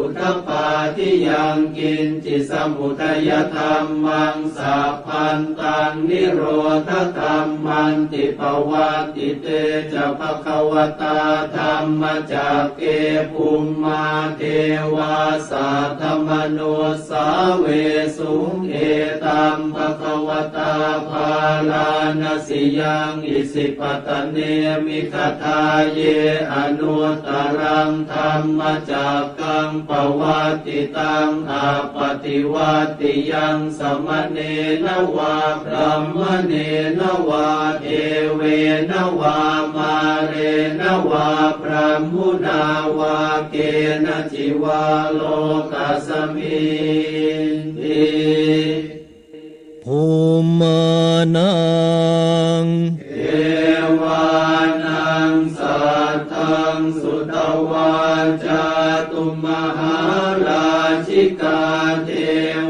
อุทธัปปาทิยังกินจิสมุทัยธรรมังสัพพันตังนิโรธธรรมันติปวัตติเตจะภควตาธรรมจักเกภูมิมาเทวาสัทธมโนสาเวสุงเอตัมภควตาภาลานสิยังอิสิปตเนมิคทาเยอนุตตรังธรรมจักกังปวัตติตังอาปฏิวัติยังสมณเณรวาพรหมเณรวาเอเวนวามาเรนวาพรหมุนาวาเกณจิวาโลกัสมิติภูมานังเอวานังสัทธังสุตวาจาตุมหาราชิกาเท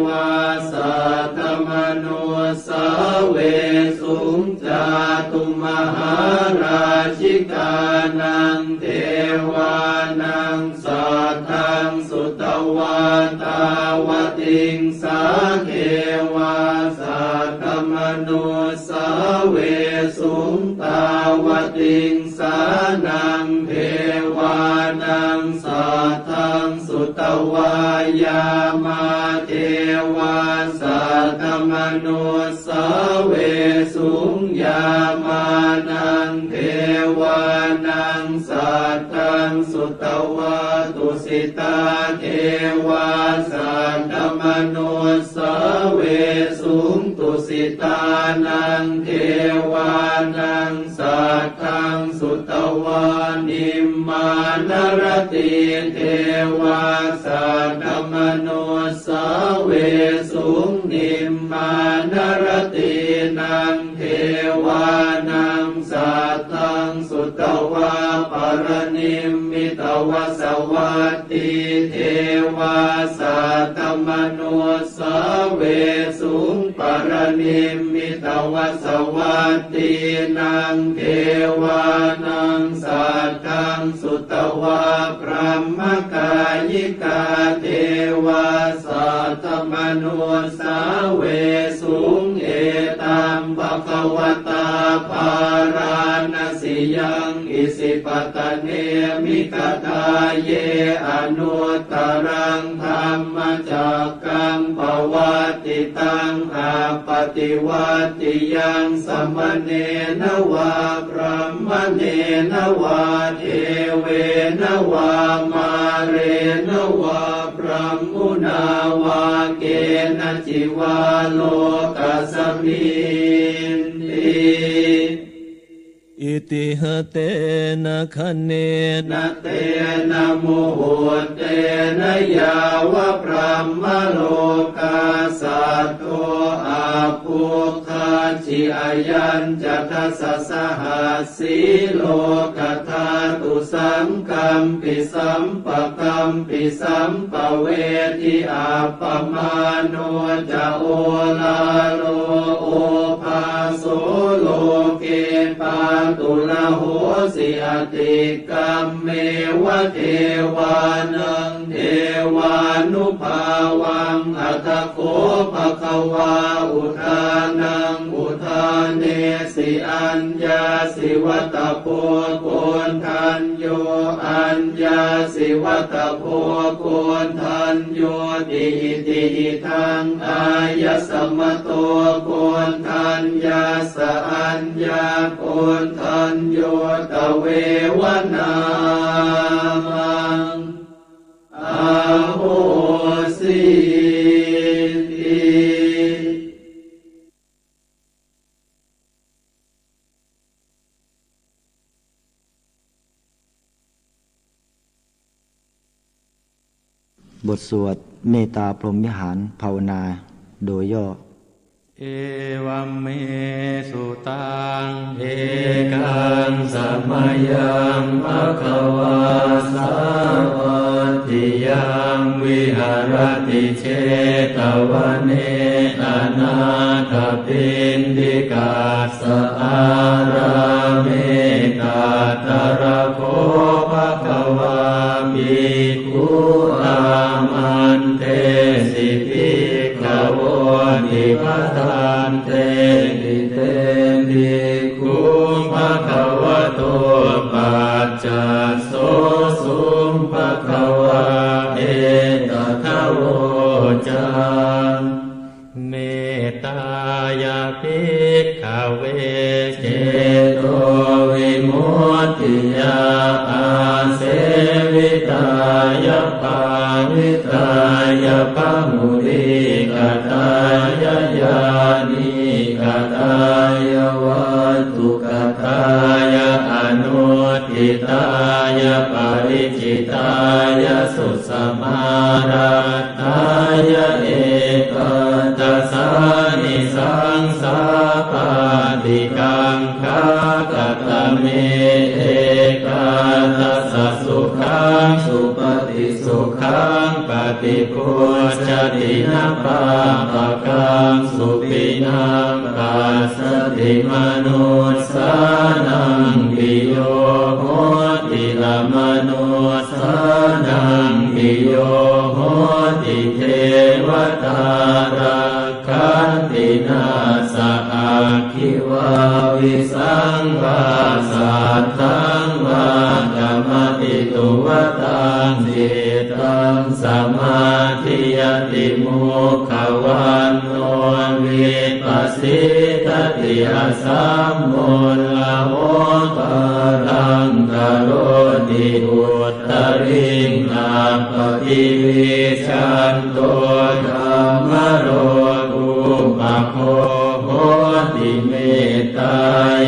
วาสัทธมโนสาเวสุงจาตุมหาราชิกานังเทวานังสัทธังสุตวาตาวติงสาเทวาสัทธมโนสาเวสุงตาวติงสานังเทวานังสัทธังสุตวายามาเทวาสัทธมโนสาเวสุงยามานังเทวานังสัทธังสุตวาตุสิตาเทวาสัทธมโนสาเวสุงตุสิตานังเทวานังสัทธังสุตวานิมมานรติเทวาสัทธมโนสาเวสุงนิมมานรตินังเทวานังสัทธังสุตวาปรนิมมิตวสวัตติเทวาสัทธมโนสาเวสุงปรนิมมิตวสวัตตินังเทวานังสัทธังสุตวาพรหมกายิกาเทวาสัทธมโนสาเวสุงเอตัมภควตาภารานสิยังอิสิปตเนมิคทาเยอนุตตรังธรรมจักกังปวัตติตังอาปฏิวัติยังสมณเณรวาพรหมเณรวาเทเวนวามาเรนวาพรหมุนาวาเกณจิวาโลกัสมิติอิติหเตนะคะเนนะเตนะโมโหเตนะยาวะพรหมโลกาสัตโตอาภูคาจิอายัญจัตสสหัสสีโลกธาตุสังกัมปิสัมปะกัมปิสัมปะเวทิอาปมาโนจะโอลาโลโอภาโสโลเกปาตุละโหสิอติกัมเมวะเทวานังเทวานุภาวังอัตโขภควาอุทานังอุทานเนสิอัญญาสิวัตโพโกนทันโยอัญญาสิวัตโพโกนทันโยติติทังอายสมโตโกนทันยาสอัญญาโกนทันโยตเววนามังอาโหสิติบทสวดเมตตาพรหมวิหารภาวนาโดยย่อเอวัมเมสุตังเอกังสัมมายังภควาสาวัตติยังวิหารติเชตวเนอนาถปิณฑิกาสอาราเมตัตตระโคภควาภิกขุอา ตายาภิกขเวเจโตวิมุตติยาอาเสวิตายาปาวิตายาปมุริกตายายานิกตายาวัตถุกตายาอนุทิตายาปริจิตายาสุสมาราตายาเอกตัสสานิสังสาปาติกังคากตเมเอกตัสสะสุขังสุปฏิสุขังปฏิพุชฌตินะปาปะกังสุปินังปัสสติมนุสสานังปิโยโหติละมนุสสานังปิโยโหติเทวตาราคันตินาสะอาคิวาวิสังวาสัตตังวากรรมติตุวตังจิตตังสมาธิยติมุขวันโนวิปัสสิทติอาสัมมุลลโหปะรังกโรติอุตตริงนาปฏิวิชันโตธัมมโรกุปะโคโหติเมตตา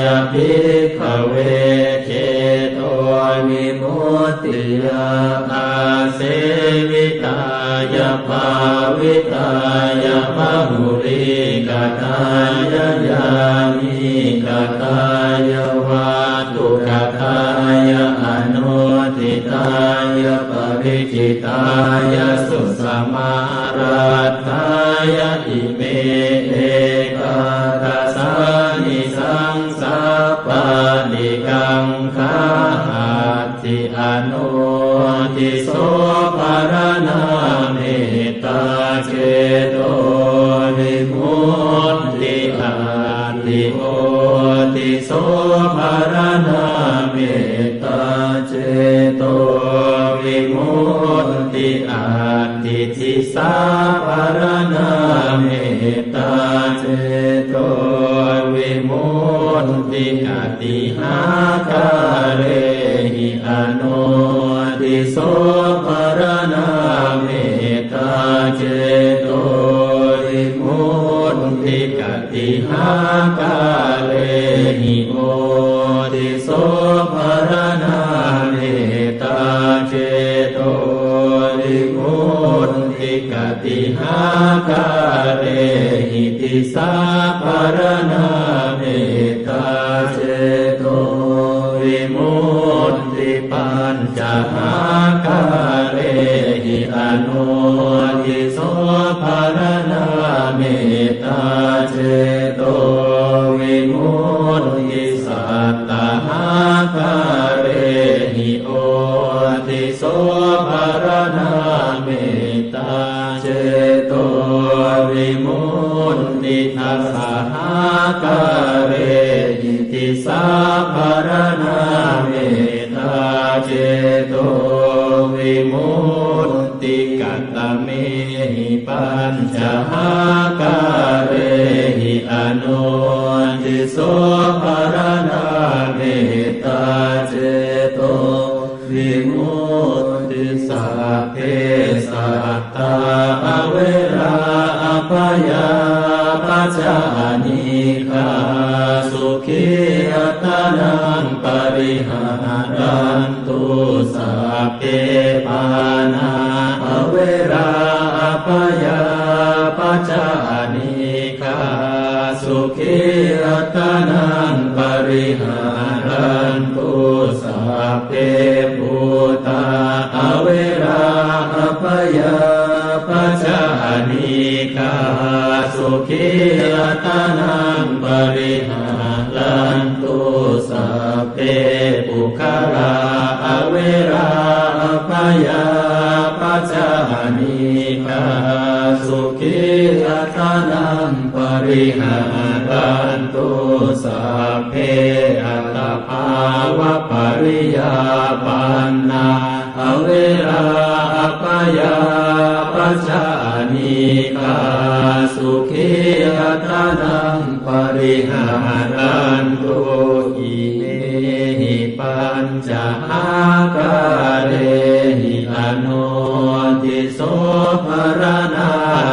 ยาภิกขเวเจโตวิมุตติยาอาเสวิตายาภาวิตายาภมุริกตายายานิกตายาวาตุกตายาอนุทิตายาปริจิตายาสุสมาราตายาอิเมเอกตัสสานิสังสาปานิกังคาติอนุทิโสภารณาเมตตาเจโตวิมุตติอาติโอติโสภารณาเมตตาเจโตวิมุตติอาติทิสาภารณาเมตตาเจโตวิมุตติอาติหาคาเรหิอนุติโสภารณาเมตตาเจโตวิมุตติกติหาคาเรหิโอติโสภารณาเมตตาเจโตวิมุตติกติหาคาเรหิติสาภารณาเมตตาเจโตวิมุตติปัญจหาคาเรหิอนุทิโสภารณาเมตตาเจโตวิมุตติสัตตหาคาเรหิโอติโสภารณาเมตตาเจโตวิมุตติทัสสะหาคาเรหิติสาภารณาเมตตาเจโตวิมุตติกัตตเมหิปัญจหาคาเรหิอนุทิโสภารณาเมตตาเจโตวิมุตติสัพเพสัตตาอเวราอภยาปัจจานิฆาสุขีอัตตานังปริหารันตุสัพเพปานาอเวราอภยาปัจจานิฆาสุขีอัตตานังปริหารันตุสัพเพภูตาอเวราอภยาปัจจานิฆาสุขีอัตตานังปริหารันตุสัพเพปุคลาอเวราอภยาปัจจานิฆาสุขีอัตตานังปริหารันตุสัพเพอัตตภาวะปริยาปันนาอเวราอภยาปัจจานิฆาสุ สุขีอัตนังปริหารันตุอิเมหิปัญจอาการเรหิอนุติโสภรณา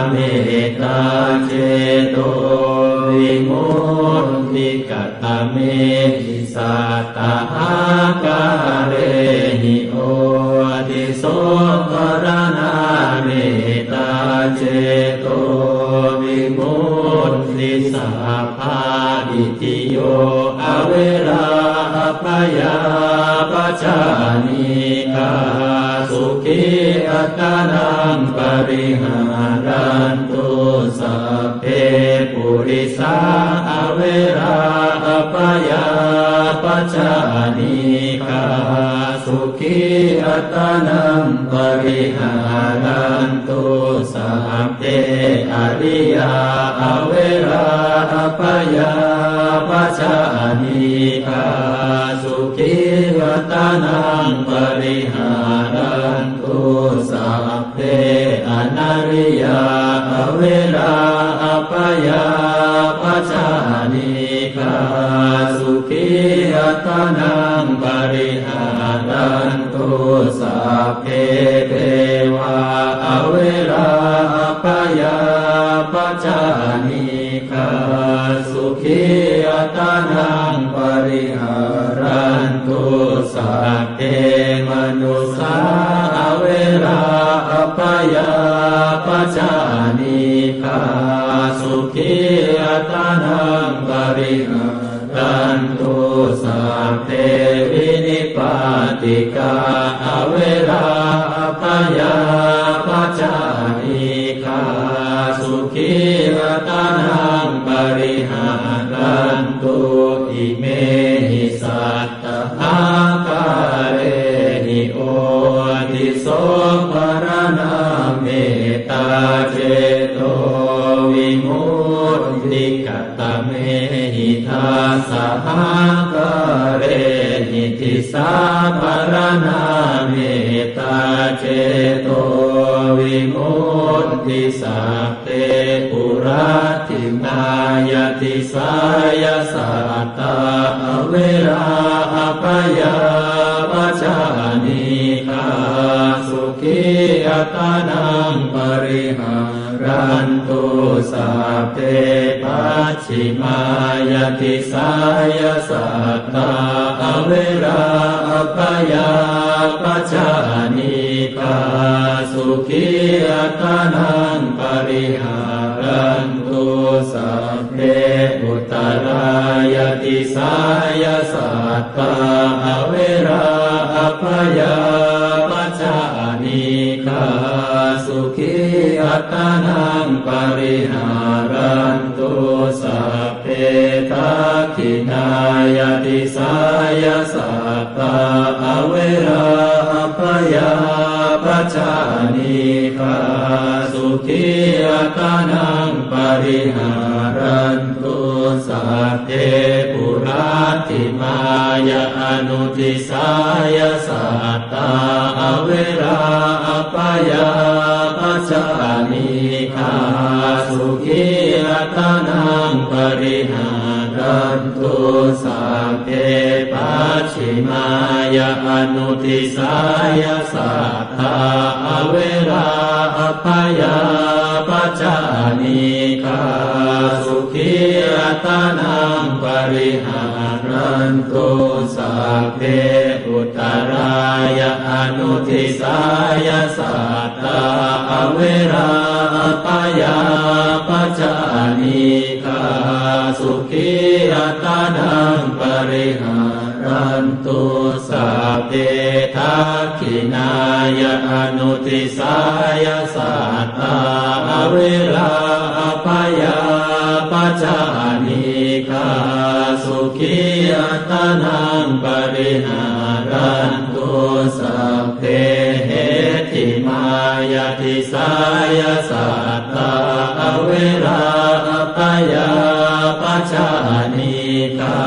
เมตตาเจโตวิมุตติกตเมหิสัตตาการเรหิโอติโสภรณาเมตตาเจโตวิมุตติสัพพะอิติโยอเวราปยาปัจจานิกาสุขีอัตนังปริหารันตุสัพเพปุริสาอเวราปยาปัจจานิกาสุขีอัตนังปริหารันตุสัพเพอริยาอเวราปยาปัจจานิกาสุขีอัตนังปริหารันตุสัพเพอนาริยาอเวราปยาปัจจานิกาสุขีอัตนังปริหารันตุสัพเพเทวาอเวราปยาปัจจานิกาสุขีอัตนังปริหารันตุสัพเพมนุสาอเวราปยาปัจจานิกาสุขีอัตนังปริหารันตุสัพเพวินิปาติกาอเวราปยาปัจจานิกาสุขีอัตนังปริหารันตุอิเมหิสัตตาการเรหิโอติโสภรณาเมตตาเจโตวิมุตติกตเมหิทาสหการเรหิติสาภรณาเมตตาเจโตวิมุตติสัพเพปุราติมายติสายสัตตาอเวราปยาปัจจานิกาสุขีอัตนังปริหารันตุสัพเพปัจฉิมายติสายสัตตาอเวราปยาปัจจานิกาสุขีอัตนังปริหารันตุสัพเพอุตตรายติสายสัตตาอเวราปยาปัจจานิกาสุขีอัตนังปริหารันตุสัพเพทักขินายติสายสัตตาอเวราปยาปัจจานิกาสุขีอัตนังปริหารันตุสัพเพปุราติมายาอนุทิสายสัตตาอเวราปยาปัจจานิกาสุขีอัตนังปริหารันตุสัพเพปัจฉิมายาอนุทิสายสัตตาอเวราปยาปัจจานิกาสุขีอัตนังปริหารันตุสัพเพอุตตรายาอนุทิสายสัตตาอเวราปยาปัจจานิกาสุขีอัตนังปริหารันตุสัพเพทักขินายาอนุทิสายสัตตาอเวราปยาปัจจานิกาสุขีอัตนังปริหารันตุสัพเพเหติมายติสายสัตตาอเวราปยาปั ชานิกา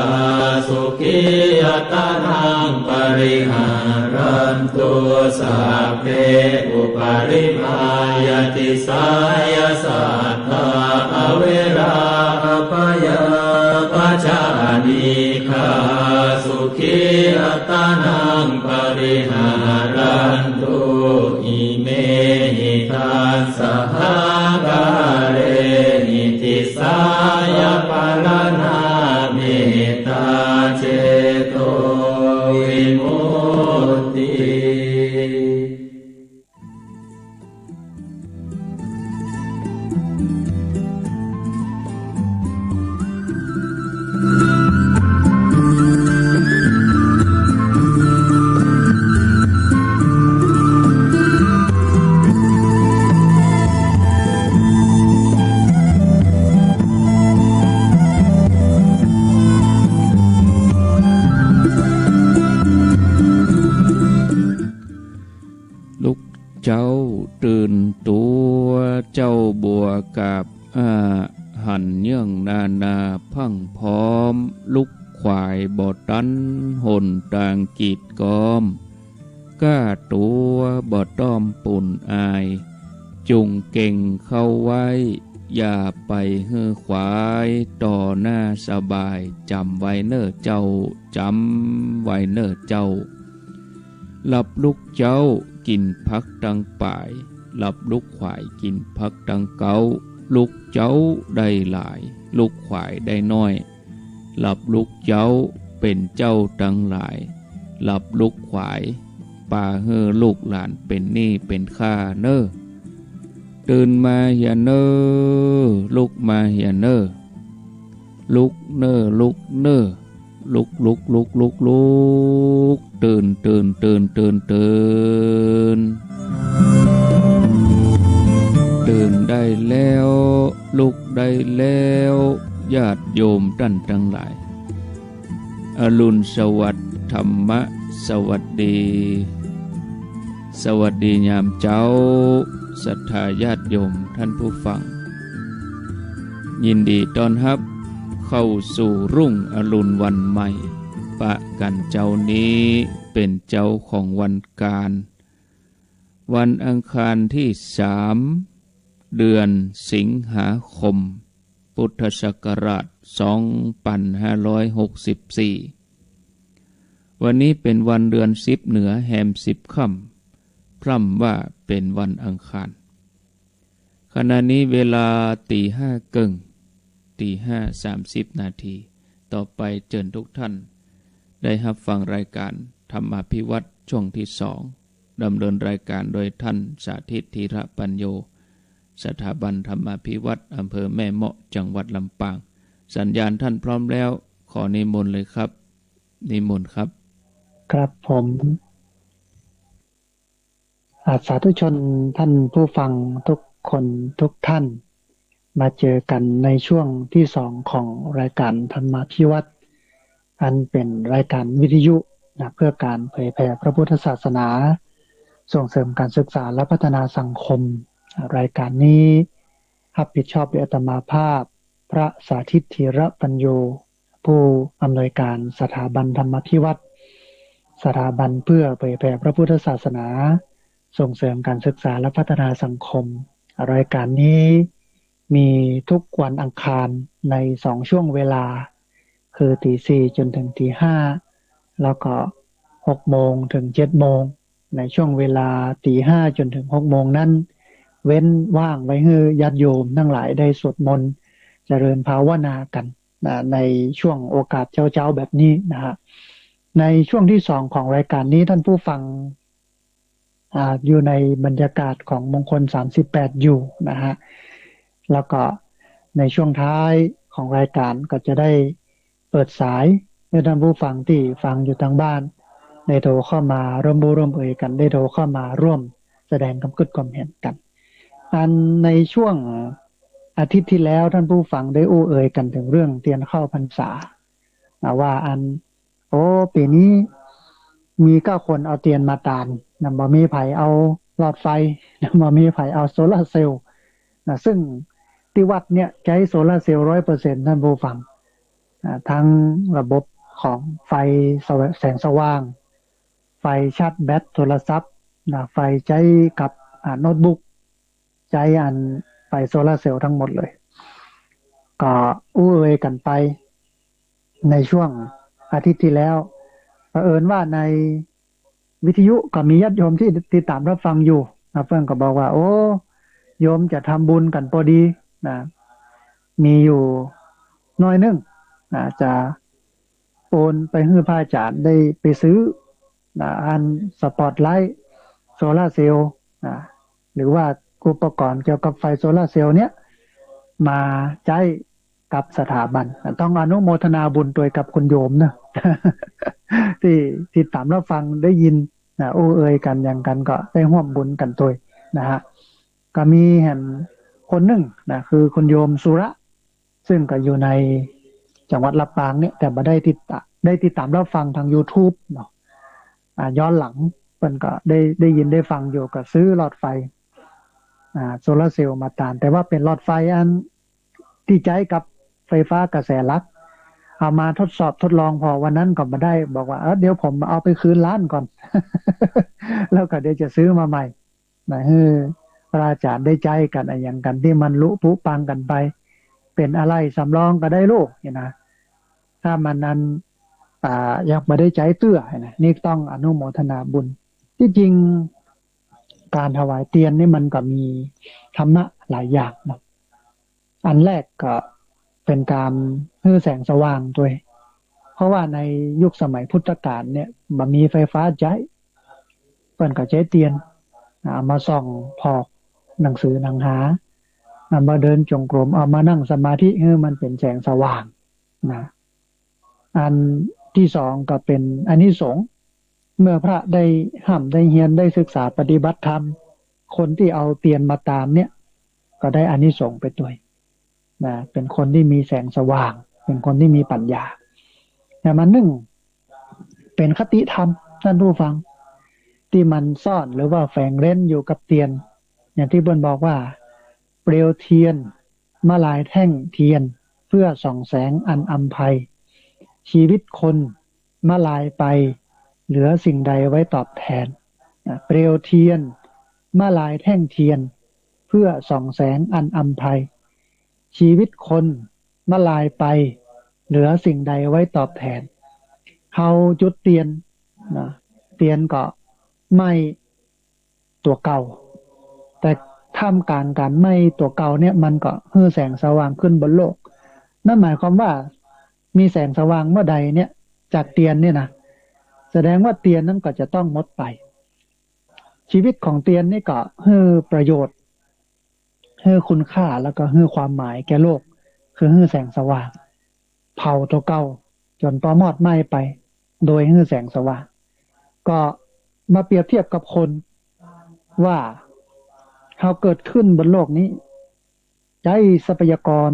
สุขิยตานังปริหารันตุสัพเพอุปาริมายติสายสัทธาอเวราปยาปัจจานิกาสุขิยตานังปริหารันตุอิเมหิทัสสหการหิติสายปารณาเมตตาเจโตวิมุตติเจ้าตื่นตัวเจ้าบัวกับหันเยื่องนาพังพร้อมลุกควายบ่อตันหนต่างกีดกอมก้าตัวบ่ต้อมปุ่นอายจุงเก่งเข้าไว้อย่าไปเฮือควายต่อหน้าสบายจำไว้เน้อเจ้าจำไว้เน้อเจ้าหลับลุกเจ้ากินพักดังป่ายหลับลุกขวายกินพักดังเกาลุกเจ้าได้หลายลุกขวายได้น้อยหลับลุกเจ้าเป็นเจ้าดังหลายหลับลุกขวายป่าเฮอลูกหลานเป็นหนี้เป็นข้าเน้อตื่นมาเฮียเน้อลุกมาเฮียเน้อลุกเน้อลุกเน้อลุกตื่นได้แล้วลุกได้แล้วญาติโยมท่านทั้งหลายอรุณสวัสดิ์ธรรมะสวัสดีสวัสดียามเจ้าศรัทธาญาติโยมท่านผู้ฟังยินดีต้อนรับเข้าสู่รุ่งอรุณวันใหม่ปะกันเจ้านี้เป็นเจ้าของวันการวันอังคารที่3เดือนสิงหาคมพุทธศักราช2564วันนี้เป็นวันเดือน10เหนือแหม10ค่ำพร่ำว่าเป็นวันอังคารขณะนี้เวลาตี5 กึ่งตี5:30 นาทีต่อไปเชิญทุกท่านได้รับฟังรายการธรรมาภิวัตรช่วงที่2ดำเนินรายการโดยท่านสาธิตธีระปัญโยสถาบันธรรมาภิวัตรอำเภอแม่เมาะจังหวัดลำปางสัญญาณท่านพร้อมแล้วขอนิมนต์เลยครับนิมนต์ครับครับผมสาธุชนท่านผู้ฟังทุกคนทุกท่านมาเจอกันในช่วงที่2ของรายการธรรมาภิวัตรอันเป็นรายการวิทยุเพื่อการเผยแผ่พระพุทธศาสนาส่งเสริมการศึกษาและพัฒนาสังคมรายการนี้รับผิดชอบโดยอาตมาภาพพระสาธิตธีระปัญโยผู้อำนวยการสถาบันธรรมาภิวัตรสถาบันเพื่อเผยแผ่พระพุทธศาสนาส่งเสริมการศึกษาและพัฒนาสังคมรายการนี้มีทุกวันอังคารใน2ช่วงเวลาคือตี 4จนถึงตี 5แล้วก็6โมงถึง7โมงในช่วงเวลาตี 5จนถึง6โมงนั้นเว้นว่างไว้ให้ญาติโยมทั้งหลายได้สวดมนต์เจริญภาวนากันในช่วงโอกาสเช้าๆแบบนี้นะฮะในช่วงที่2ของรายการนี้ท่านผู้ฟังอยู่ในบรรยากาศของมงคล38อยู่นะฮะแล้วก็ในช่วงท้ายของรายการก็จะได้เปิดสายให้ท่านผู้ฟังที่ฟังอยู่ทางบ้านได้โทรเข้ามาร่วมบูร่วมเอ่ยกันได้โทรเข้ามาร่วมแสดงความคิดความเห็นกันอันในช่วงอาทิตย์ที่แล้วท่านผู้ฟังได้เอ่ยกันถึงเรื่องเทียนเข้าพรรษาว่าปีนี้มี9คนเอาเทียนมาตานบ่มีไผเอาหลอดไฟบ่มีไผเอาโซลาร์เซลล์ซึ่งที่วัดเนี่ยใช้โซลาร์เซลล์ 100% ท่านผู้ฟัง ทั้งระบบของไฟแสงสว่างไฟชาร์จแบตโทรศัพท์ไฟใช้กับโน้ตบุ๊กใช้ไฟโซลาร์เซลล์ทั้งหมดเลยก็อู้เอ่ยกันไปในช่วงอาทิตย์ที่แล้วเผอิญว่าในวิทยุก็มีญาติโยมที่ติดตามรับฟังอยู่เพื่อนก็บอกว่าโอ้โยมจะทำบุญกันพอดีมีอยู่น้อยนึงจะโอนไปให้พระอาจารย์ได้ไปซื้ออันสปอตไลท์โซลาร์เซลล์หรือว่าอุปกรณ์เกี่ยวกับไฟโซลาร์เซลล์เนี้ยมาใช้กับสถาบันต้องอนุโมทนาบุญด้วยกับคุณโยมนะ ที่ติดตามรับฟังได้ยินโอ้เอ่ยกันอย่างกันก็ได้ร่วมบุญกันตัวนะฮะก็มีเห็นคนหนึ่งคือคุณโยมสุระซึ่งก็อยู่ในจังหวัดลำปางเนี่ยแต่ไม่ได้ติดตามรับฟังทาง YouTube เนาะย้อนหลังเพิ่นก็ได้ยินได้ฟังอยู่ก็ซื้อหลอดไฟโซลาร์เซลล์มาตามแต่ว่าเป็นหลอดไฟอันที่ใช้กับไฟฟ้ากระแสลักเอามาทดลองพอวันนั้นก็มาได้บอกว่าเดี๋ยวผมเอาไปคืนร้านก่อน แล้วก็เดี๋ยวจะซื้อมาใหม่ให้พระอาจารย์ได้ใจกันอย่างกันที่มันลุปุปังกันไปเป็นอะไรสำรองก็ได้ลูกนะถ้ามันนั้นยังไม่ได้ใจเตื้อนะนี่ต้องอนุโมทนาบุญที่จริงการถวายเทียนนี่มันก็มีธรรมะหลายอย่างนะอันแรกก็เป็นการให้แสงสว่างด้วยเพราะว่าในยุคสมัยพุทธกาลเนี่ยมันมีไฟฟ้าใช้เพิ่นก็ใช้เทียนมาส่องพอกหนังสือหนังหามาเดินจงกรมเอามานั่งสมาธิให้มันเป็นแสงสว่างนะอันที่สองก็เป็นอานิสงส์เมื่อพระได้ห้ามได้เฮียนได้ศึกษาปฏิบัติธรรมคนที่เอาเทียนมาตามเนี่ยก็ได้อานิสงส์ไปด้วยนะเป็นคนที่มีแสงสว่างเป็นคนที่มีปัญญาแต่มันหนึ่งเป็นคติธรรมท่านผู้ฟังที่มันซ่อนหรือว่าแฝงเร้นอยู่กับเทียนอย่างที่เพิ่นบอกว่าเปลวเทียนมาลายแท่งเทียนเพื่อส่องแสงอันอำไพชีวิตคนมาลายไปเหลือสิ่งใดไว้ตอบแทนเปลวเทียนมาลายแท่งเทียนเพื่อส่องแสงอันอำไพชีวิตคนมาลายไปเหลือสิ่งใดไว้ตอบแทนเฮาจุดเทียนเทียนก็ไม่ตัวเก่าแต่ท่ามกลางการไม่ตัวเก่าเนี่ยมันก็ให้แสงสว่างขึ้นบนโลกนั่นหมายความว่ามีแสงสว่างเมื่อใดเนี่ยจากเทียนเนี่ยนะแสดงว่าเทียนนั้นก็จะต้องหมดไปชีวิตของเทียนนี่ก็ให้ประโยชน์ให้คุณค่าแล้วก็ให้ความหมายแก่โลกคือให้แสงสว่างเผาตัวเก่าจนต่อมอดไหม้ไปโดยให้แสงสว่างก็มาเปรียบเทียบกับคนว่าเขาเกิดขึ้นบนโลกนี้ใช้ทรัพยากร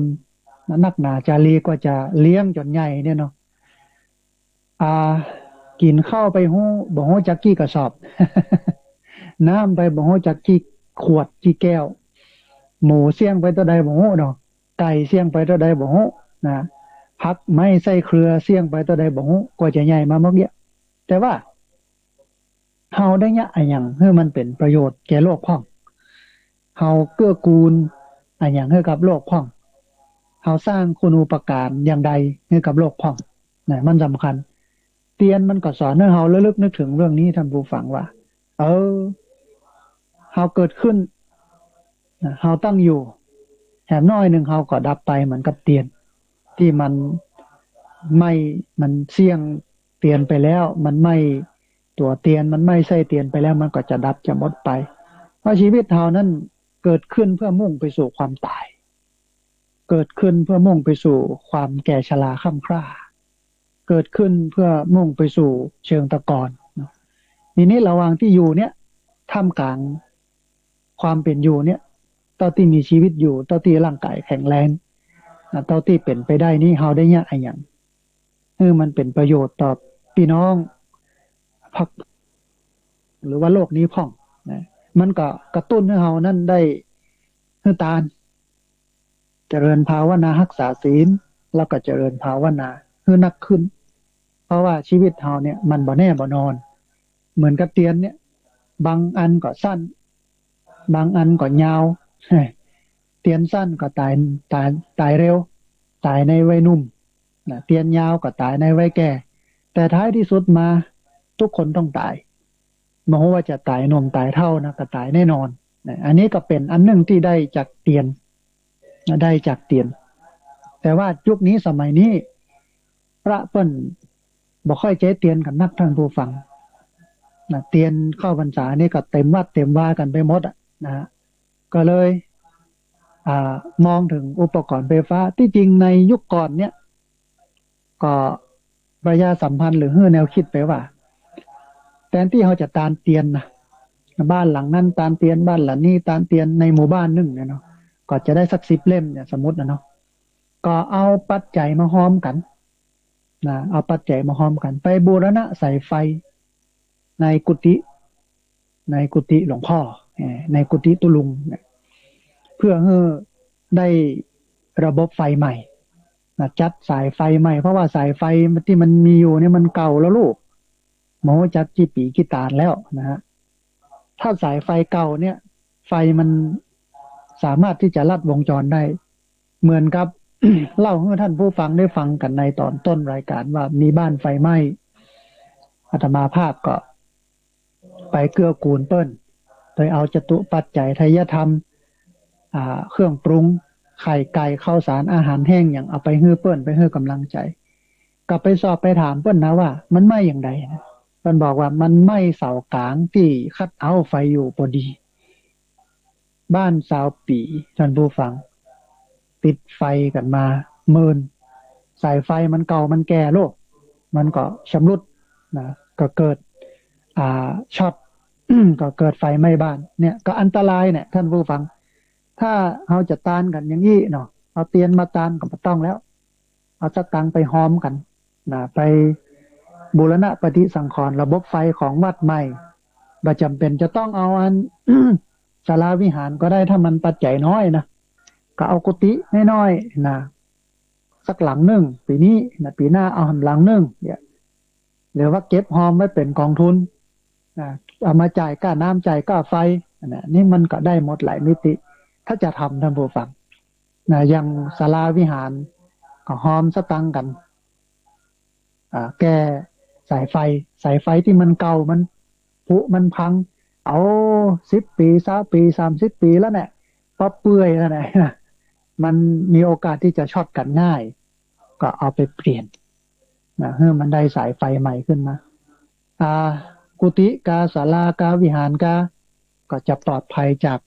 นักหนาจารีก็จะเลี้ยงจนใหญ่เนี่ยเนาะกินข้าวไปหูบ่ฮู้จักกี่กระสอบ น้ำไปบ่ฮู้จักกี่ขวดกี่แก้วหมูเสี่ยงไปตัวใดบ่ฮู้เนาะไก่เสี่ยงไปตัวใดบ่ฮู้นะผักไม้ใส่เครือเสี่ยงไปตัวใดบ่ฮู้ก็จะใหญ่มาเมื่อกี้แต่ว่าเฮาได้เนี่ยอย่างให้มันเป็นประโยชน์แก่โลกพ้องเฮาเกื้อกูลอย่างให้กับโลกพ้องเฮาสร้างคุณูปการอย่างใดให้กับโลกพ้องนะมันสำคัญเตียนมันก็สอนให้เฮาระลึกนึกถึงเรื่องนี้ท่านผู้ฟังว่าเฮาเกิดขึ้นเฮาตั้งอยู่แถมน้อยหนึ่งเฮาก็ดับไปเหมือนกับเตียนที่มันเสี่ยงเตียนไปแล้วมันไม่ตัวเตียนมันไม่ใช่เตียนไปแล้วมันก็จะดับจะหมดไปเพราะชีวิตเฮานั้นเกิดขึ้นเพื่อมุ่งไปสู่ความตายเกิดขึ้นเพื่อมุ่งไปสู่ความแก่ชราค่ำคร่าเกิดขึ้นเพื่อมุ่งไปสู่เชิงตะกอนทีนี้ระหว่างที่อยู่เนี่ยท่ามกลางความเป็นอยู่เนี่ยเท่าที่มีชีวิตอยู่เท่าที่ร่างกายแข็งแรงเท่าที่เป็นไปได้นี่เฮาได้เนี่ยอะไรอย่างมันเป็นประโยชน์ต่อพี่น้องพักหรือว่าโลกนี้พ่องนะมันก็กระตุ้นให้เฮานั่นได้ให้ตานเจริญภาวนารักษาศีล แล้วก็เจริญภาวนาให้นักขึ้นเพราะว่าชีวิตเราเนี่ยมันบ่แน่บ่นอนเหมือนกับเตียนเนี่ยบางอันก็สั้นบางอันก็ยาวเตียนสั้นก็ตายเร็วตายในวัยหนุ่มนะเตียนยาวก็ตายในวัยแก่แต่ท้ายที่สุดมาทุกคนต้องตายไม่ว่าจะตายหนุ่มตายเฒ่านะก็ตายแน่นอนนะอันนี้ก็เป็นอันหนึ่งที่ได้จากเตียนได้จากเตียนแต่ว่ายุคนี้สมัยนี้พระเปิ้นบ่ค่อยใจเตียนกันนักท่านผู้ฟังนะเตียนเข้าพรรษานี่ก็เต็มวัดเต็มว่ากันไปหมดนะฮะก็เลยมองถึงอุปกรณ์ไฟฟ้าที่จริงในยุคก่อนเนี่ยก็ประชาสัมพันธ์หรือแนวคิดไปว่าแทนที่เขาจะตานเตียนนะบ้านหลังนั้นตานเตียนบ้านหลังนี้ตานเตียนในหมู่บ้านนึงเนี่ยเนาะก็จะได้สัก10 เล่มเนี่ยสมมตินะเนาะก็เอาปัจจัยมาห้อมกันนะเอาปัจจัยมาห้อมกันไปบูรณะสายไฟในกุฏิหลวงพ่อในกุฏิตุลุงเนี่ยเพื่อให้ได้ระบบไฟใหม่นะจัดสายไฟใหม่เพราะว่าสายไฟที่มันมีอยู่เนี่ยมันเก่าแล้วลูกหมอจัดกี่ปีกี่ตาแล้วนะฮะถ้าสายไฟเก่าเนี่ยไฟมันสามารถที่จะลัดวงจรได้เหมือนกับ เล่าให้ท่านผู้ฟังได้ฟังกันในตอนต้นรายการว่ามีบ้านไฟไหม้อาตมาภาพก็ไปเกื้อกูลเปิ้นโดยเอาจตุปัจจัยไทยธรรมเครื่องปรุงไข่ไก่ข้าวสารอาหารแห้งอย่างเอาไปให้เปิ้นไปให้กำลังใจกลับไปสอบไปถามเปิ้นนะว่ามันไหม้อย่างไรนะเปิ้นบอกว่ามันไหม้เสากลางที่คัดเอาไฟอยู่พอดีบ้านสาวปีท่านผู้ฟังติดไฟกันมาเมินสายไฟมันเก่ามันแก่โลกมันก็ชำรุดนะก็เกิดช็อต ก็เกิดไฟไหม้บ้านเนี่ยก็อันตรายเนี่ยท่านผู้ฟังถ้าเราจะตานกันอย่างนี้เนาะเอาเตียนมาตานก็ไม่ต้องแล้วเอาสตังไปห้อมกันนะไปบูรณะปฏิสังขรณ์ระบบไฟของวัดใหม่บ่จำเป็นจะต้องเอาอัน ศาลาวิหารก็ได้ถ้ามันปัจจัยน้อยนะก็เอากุฏิน้อยๆนะสักหลังนึงปีนี้นะปีหน้าเอาหลังนึงเนี่ยหรือว่าเก็บหอมไว้เป็นกองทุนนะเอามาจ่ายค่าน้ำจ่ายค่าไฟนะนี่มันก็ได้หมดหลายมิติถ้าจะทำท่านผู้ฟังนะอย่างศาลาวิหารก็หอมสตังกันแก้สายไฟที่มันเก่ามันผุมันพังเอา10 ปี20 ปี30 ปีแล้วเนี่ยพอเปื่อยแล้วเนี่ยมันมีโอกาสที่จะช็อตกันง่ายก็เอาไปเปลี่ยนนะให้มันได้สายไฟใหม่ขึ้นมากุฏิกาศาลากาวิหารก็จะปลอดภัยจาก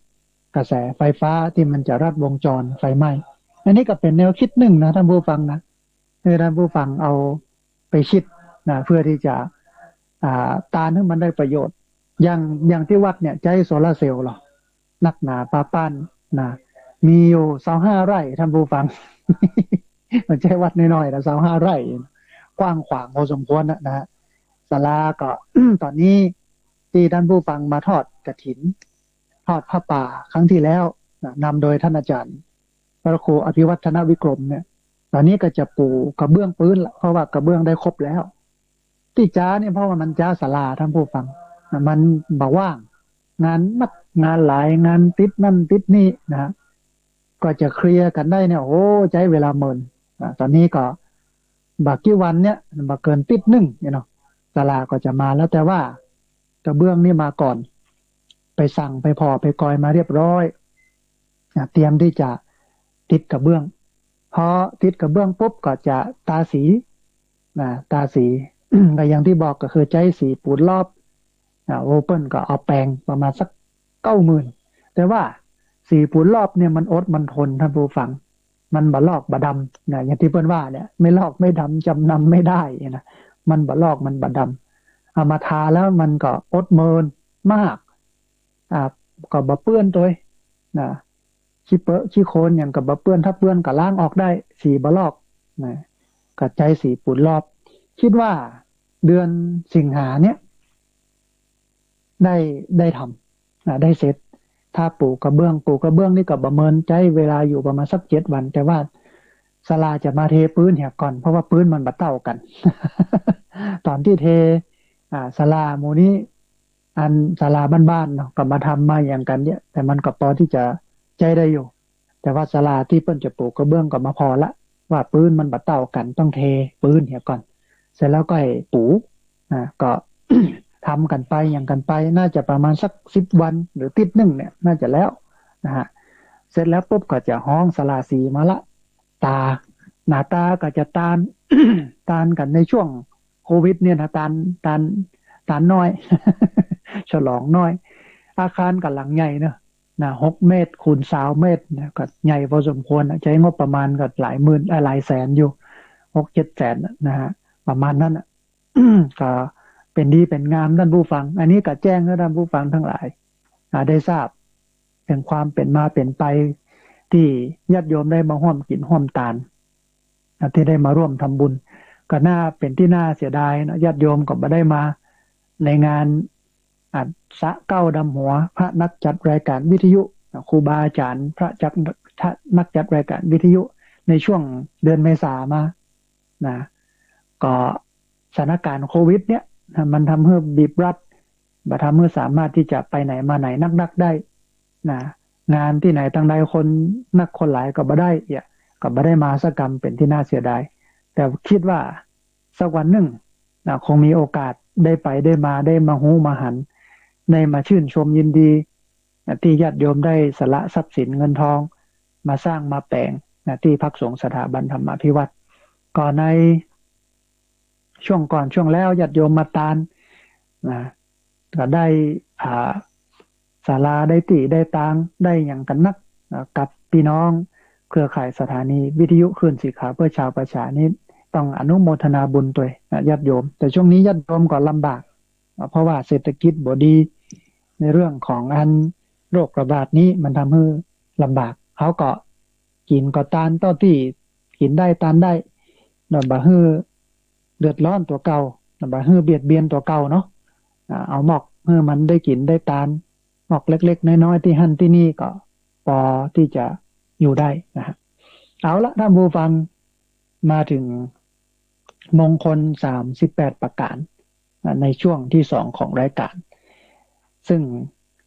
กระแสไฟฟ้าที่มันจะรัดวงจรไฟไหม้อันนี้ก็เป็นแนวคิดหนึ่งนะท่านผู้ฟังนะให้ท่านผู้ฟังเอาไปคิดนะเพื่อที่จะตานให้มันได้ประโยชน์อย่างที่วัดเนี่ยใช้โซลาร์เซลล์หรอนักหนาปาป้านนะมีอยู่25 ไร่ท่านผู้ฟัง มันใช่วัดน้อยๆนะ25 ไร่กว้างขวางพอสมควรนะฮะศาลาก็ ตอนนี้ที่ท่านผู้ฟังมาทอดกฐินทอดผ้าป่าครั้งที่แล้วนำโดยท่านอาจารย์พระครูอภิวัฒนวิกรมเนี่ยตอนนี้ก็จะปูกระเบื้องพื้นเพราะว่ากระเบื้องได้ครบแล้วที่จ้าเนี่ยเพราะว่ามันจ้าศาลาท่านผู้ฟังมันบ่ว่างงานหลายงานติดนั่นติดนี่นะก็จะเคลียร์กันได้เนี่ยโอ้ใช้เวลาเมินตอนนี้ก็บักกี่วันเนี่ยบักเกินติด1เนี่ยเนาะศาลาก็จะมาแล้วแต่ว่ากระเบื้องนี่มาก่อนไปสั่งไปพอไปกอยมาเรียบร้อยเตรียมที่จะติดกระเบื้องพอติดกระเบื้องปุ๊บก็จะตาสีตาสี แต่อย่างที่บอกก็คือใจสีปูนรอบโอเปิ้ลก็เอาแปรงประมาณสัก 90,000แต่ว่าสีปูนรอบเนี่ยมันอดมันทนท่านผู้ฟังมันบ่ลอกบ่ดำนะอย่างที่เปิ้ลว่าเนี่ยไม่ลอกไม่ดำจำนำไม่ได้นะมันบ่ลอกมันบ่ดำเอามาทาแล้วมันก็อดเมินมากก็บ่เปื้อนตัวนะขี้เปอะขี้โคลนอย่างกับบ่เปื้อนถ้าเปื้อนก็ล้างออกได้สีบ่ลอกนะก็ใจสีปูนรอบคิดว่าเดือนสิงหาเนี่ยได้ทำได้เสร็จถ้าปูกระเบื้องนี่ก็ประเมินใจเวลาอยู่ประมาณสัก7 วันแต่ว่า ศาลาจะมาเทปืนเหียก่อนเพราะว่าปืนมันบ่เท่ากัน ตอนที่เทศาลาหมู่นี้อันศาลาบ้านๆเนาะก็มาทำมาอย่างกันเนี่ยแต่มันก็พอที่จะใจได้อยู่แต่ว่าศาลาที่เปิ้นจะปลูกกระเบื้องก็มาพอละว่าปืนมันบ่เท่ากันต้องเทปืนเหียก่อนเสร็จแล้วก็ให้ปูก็ ทำกันไปอย่างกันไปน่าจะประมาณสัก10 วันหรือติดหนึ่งเนี่ยน่าจะแล้วนะฮะเสร็จแล้วปุ๊บก็จะห้องศาลาสีมาละตาหน้าตาก็จะตาน ตานกันในช่วงโควิดเนี่ยนะตานน้อย ฉลองน้อยอาคารกับหลังใหญ่เนอะนะ6 เมตรคูณ20 เมตรนะก็ใหญ่พอสมควรใช้งบประมาณก็หลายหมื่นหลายแสนอยู่6-7 แสนนะฮะประมาณนั้น ก็เป็นดีเป็นงามท่านผู้ฟังอันนี้ก็แจ้งให้ท่านผู้ฟังทั้งหลายได้ทราบถึงความเป็นมาเป็นไปที่ญาติโยมได้มาร่วมกินร่วมทานที่ได้มาร่วมทำบุญก็น่าเป็นที่น่าเสียดายนะญาติโยมก็ไม่ได้มาในงานสะเก้าดำหัวพระนักจัดรายการวิทยุครูบาอาจารย์พระนักจัดรายการวิทยุในช่วงเดือนเมษามานะก็สถานการณ์โควิดเนี่ยมันทำให้บีบรัดมาทำให้สามารถที่จะไปไหนมาไหนนักได้นะงานที่ไหนตั้งใดคนนักคนหลายก็บ่ได้ก็บ่ได้มาสักกรรมเป็นที่น่าเสียดายแต่คิดว่าสักวันหนึ่งคงมีโอกาสได้ไปได้มาหูมาหันได้มาชื่นชมยินดีที่ญาติโยมได้สละทรัพย์สินเงินทองมาสร้างมาแปลงที่พักสงฆ์สถาบันธรรมาภิวัตรก่อนในช่วงก่อนช่วงแล้วญาติโยมมาตานก็ได้ศาลาได้ติได้ตางได้อย่างกันนักกับพี่น้องเครือข่ายสถานีวิทยุคลื่นสีขาวเพื่อชาวประชานี้ต้องอนุโมทนาบุญด้วยญาติโยมแต่ช่วงนี้ญาติโยมก็ลำบากเพราะว่าเศรษฐกิจบ่ดีในเรื่องของโรคระบาดนี้มันทำให้ลำบากเขาก็กินก็ตานเต้าที่กินได้ตานได้แล้วบ่ฮื้อเดือดร้อนตัวเก่าแล้วบ่ฮื้อเบียดเบียนตัวเก่าเนาะเอาหมอกเมื่อมันได้กินได้ตานหมอกเล็กๆน้อยๆที่หั่นที่นี่ก็พอที่จะอยู่ได้นะฮะเอาละท่านผู้ฟังมาถึงมงคล38ประการในช่วงที่2ของรายการซึ่ง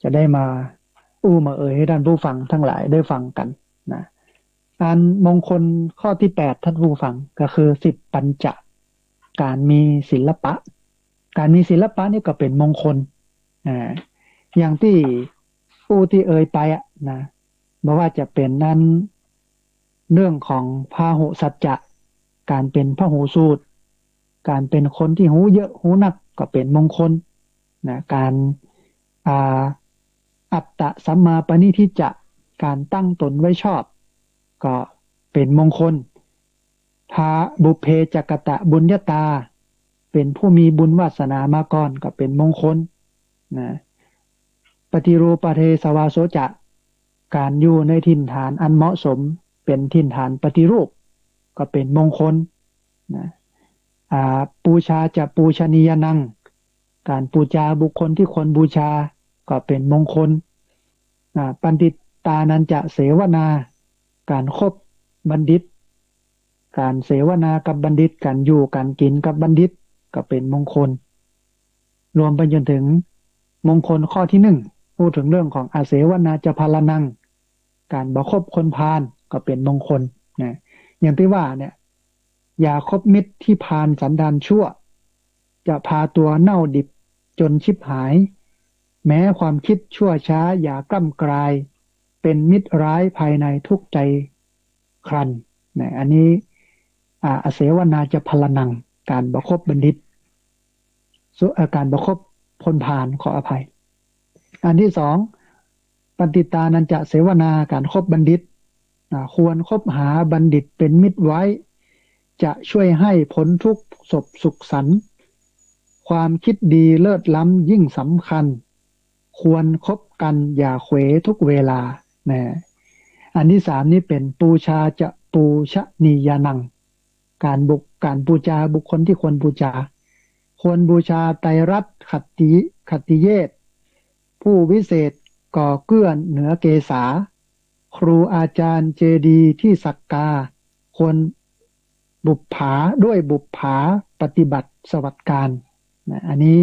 จะได้มามาให้ท่านผู้ฟังทั้งหลายได้ฟังกันนะการมงคลข้อที่8ท่านผู้ฟังก็คือ10ปัญจการมีศิลปะการมีศิลปะนี่ก็เป็นมงคลอย่างที่ที่ไปนะไม่ว่าจะเป็นนั้นเรื่องของพาหุสัจจะการเป็นพหูสูตรการเป็นคนที่หูเยอะหูนักก็เป็นมงคลนะการอัตตะสัมมาปณิทิจะการตั้งตนไว้ชอบก็เป็นมงคลพาบุพเพจักตะบุญญาตาเป็นผู้มีบุญวาสนามาก่อนก็เป็นมงคลนะปฏิรูปเทสวาโสจะการอยู่ในถิ่นฐานอันเหมาะสมเป็นถิ่นฐานปฏิรูปก็เป็นมงคลนะปูชาจะปูชนียนังการบูชาบุคคลที่คนบูชาก็เป็นมงคลปัณฑิตตานันจะเสวนาการคบบัณฑิตการเสวนากับบัณฑิตการอยู่การกินกับบัณฑิตก็เป็นมงคลรวมไปจนถึงมงคลข้อที่1พูดถึงเรื่องของอาเสวนาจะพาลนังการบ่คบคนพาลก็เป็นมงคลนะอย่างที่ว่าเนี่ยอย่าคบมิตรที่พาลสันดานชั่วจะพาตัวเน่าดิบจนชิบหายแม้ความคิดชั่วช้าอย่ากล้ำกลายเป็นมิตรร้ายภายในทุกใจครันนะอันนี้อาเสวนาจะพาลนังการบ่คบบัณฑิตการบ่คบคนพาลขออภัยอันที่2ปัณฑิตานันจะเสวนาการคบบัณฑิตควรคบหาบัณฑิตเป็นมิตรไว้จะช่วยให้พ้นทุกข์สุขสันต์ความคิดดีเลิศล้ำยิ่งสำคัญควรคบกันอย่าเขวทุกเวลาอันที่3นี้เป็นปูชาจะปูชนียานังการบูชาบุคคลที่ควรบูชาควรบูชาไตรรัตน์ขัตติเยศผู้วิเศษก่อเกื้อเหนือเกษาครูอาจารย์เจดีที่สักกา ควรบุปผาด้วยบุปผาปฏิบัติสวัสดิการนะอันนี้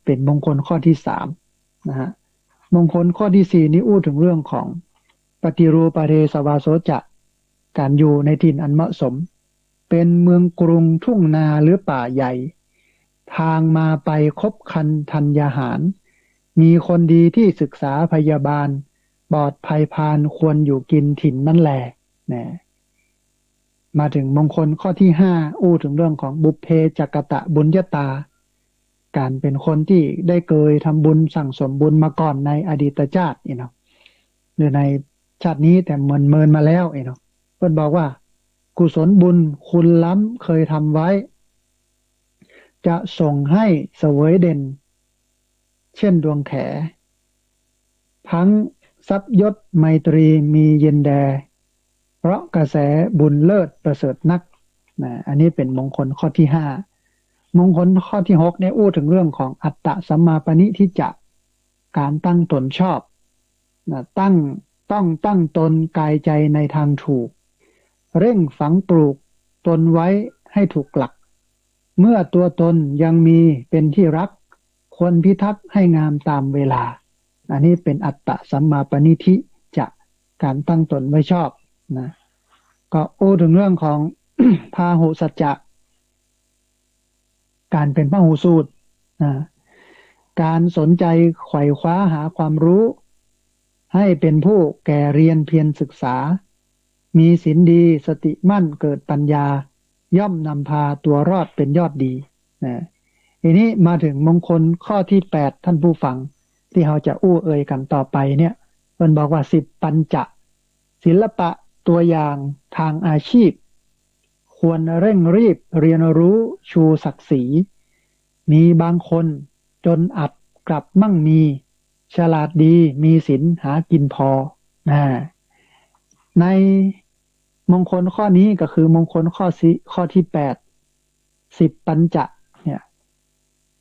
เป็นมงคลข้อที่3นะฮะมงคลข้อที่4นี้อู้ถึงเรื่องของปฏิรูปเรสวาโสจะการอยู่ในถิ่นอันเหมาะสมเป็นเมืองกรุงทุ่งนาหรือป่าใหญ่ทางมาไปคบคันธัญญาหารมีคนดีที่ศึกษาพยาบาลปลอดภัยพานควรอยู่กินถิ่นนั่นแหละนะมาถึงมงคลข้อที่5อู้ถึงเรื่องของบุพเพจักตะบุญญาตาการเป็นคนที่ได้เคยทำบุญสั่งสมบุญมาก่อนในอดีตชาติเนาะหรือในชาตินี้แต่เมินมาแล้วเนาะเพิ่นบอกว่ากุศลบุญคุณล้ำเคยทำไว้จะส่งให้เสวยเด่นเช่นดวงแขทั้งทรัพยศไมตรีมีเย็นแดเพราะกระแสบุญเลิศประเสริฐนักนะอันนี้เป็นมงคลข้อที่5มงคลข้อที่6เนี่ยอู้ถึงเรื่องของอัตตสัมมาปณิทิจะการตั้งตนชอบนะต้องตั้งตนกายใจในทางถูกเร่งฝังปลูกตนไว้ให้ถูกหลักเมื่อตัวตนยังมีเป็นที่รักควรพิทักษ์ให้งามตามเวลาอันนี้เป็นอัตตสัมมาปณิทิจะการตั้งตนไว้ชอบนะก็โอ้ถึงเรื่องของ พาหุสัจจะการเป็นพหูสูตรนะการสนใจไขว่คว้าหาความรู้ให้เป็นผู้แก่เรียนเพียรศึกษามีศีลดีสติมั่นเกิดปัญญาย่อมนำพาตัวรอดเป็นยอดดีนะทีนี้มาถึงมงคลข้อที่8ท่านผู้ฟังที่เราจะอู้เอ่ยกันต่อไปเนี่ยเพิ่นบอกว่า10ปัญจศิลปะตัวอย่างทางอาชีพควรเร่งรีบเรียนรู้ชูศักดิ์ศรีมีบางคนจนอับกลับมั่งมีฉลาดดีมีศีลหากินพอในมงคลข้อนี้ก็คือมงคลข้อที่8 10ปัญจเนี่ย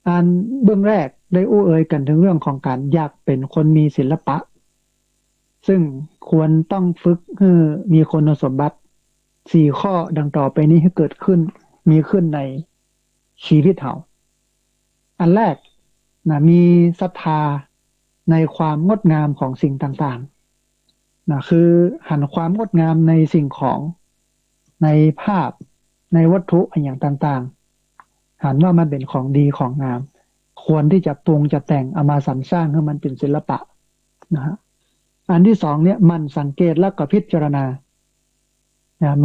อันเบื้องแรกได้อู้เอ่ยกันถึงเรื่องของการอยากเป็นคนมีศิลปะซึ่งควรต้องฝึกให้มีคุณสมบัติ4ข้อดังต่อไปนี้ให้เกิดขึ้นมีขึ้นในชีวิตเราอันแรกนะมีศรัทธาในความงดงามของสิ่งต่างๆนะคือหันความงดงามในสิ่งของในภาพในวัตถุอย่างต่างๆหันว่ามันเป็นของดีของงามควรที่จะปรุงจะแต่งเอามาสรรสร้างให้มันเป็นศิลปะนะฮะอันที่2เนี่ยมันสังเกตแล้วก็พิจารณา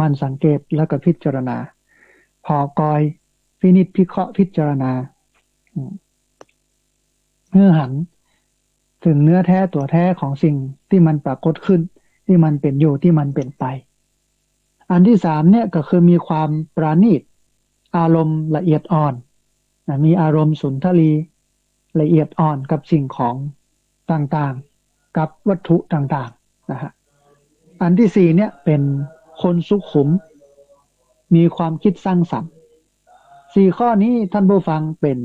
มันสังเกตแล้วก็พิจารณาพอกอยพินิจพิเคราะห์พิจารณาเมื่อหันถึงเนื้อแท้ตัวแท้ของสิ่งที่มันปรากฏขึ้นที่มันเป็นอยู่ที่มันเป็นไปอันที่3เนี่ยก็คือมีความปราณีตอารมณ์ละเอียดอ่อนมีอารมณ์สุนทรีละเอียดอ่อนกับสิ่งของต่างๆกับวัตถุต่างๆนะฮะอันที่4เนี่ยเป็นคนสุขุมมีความคิดสร้างสรรค์4ข้อนี้ท่านผู้ฟังเป็น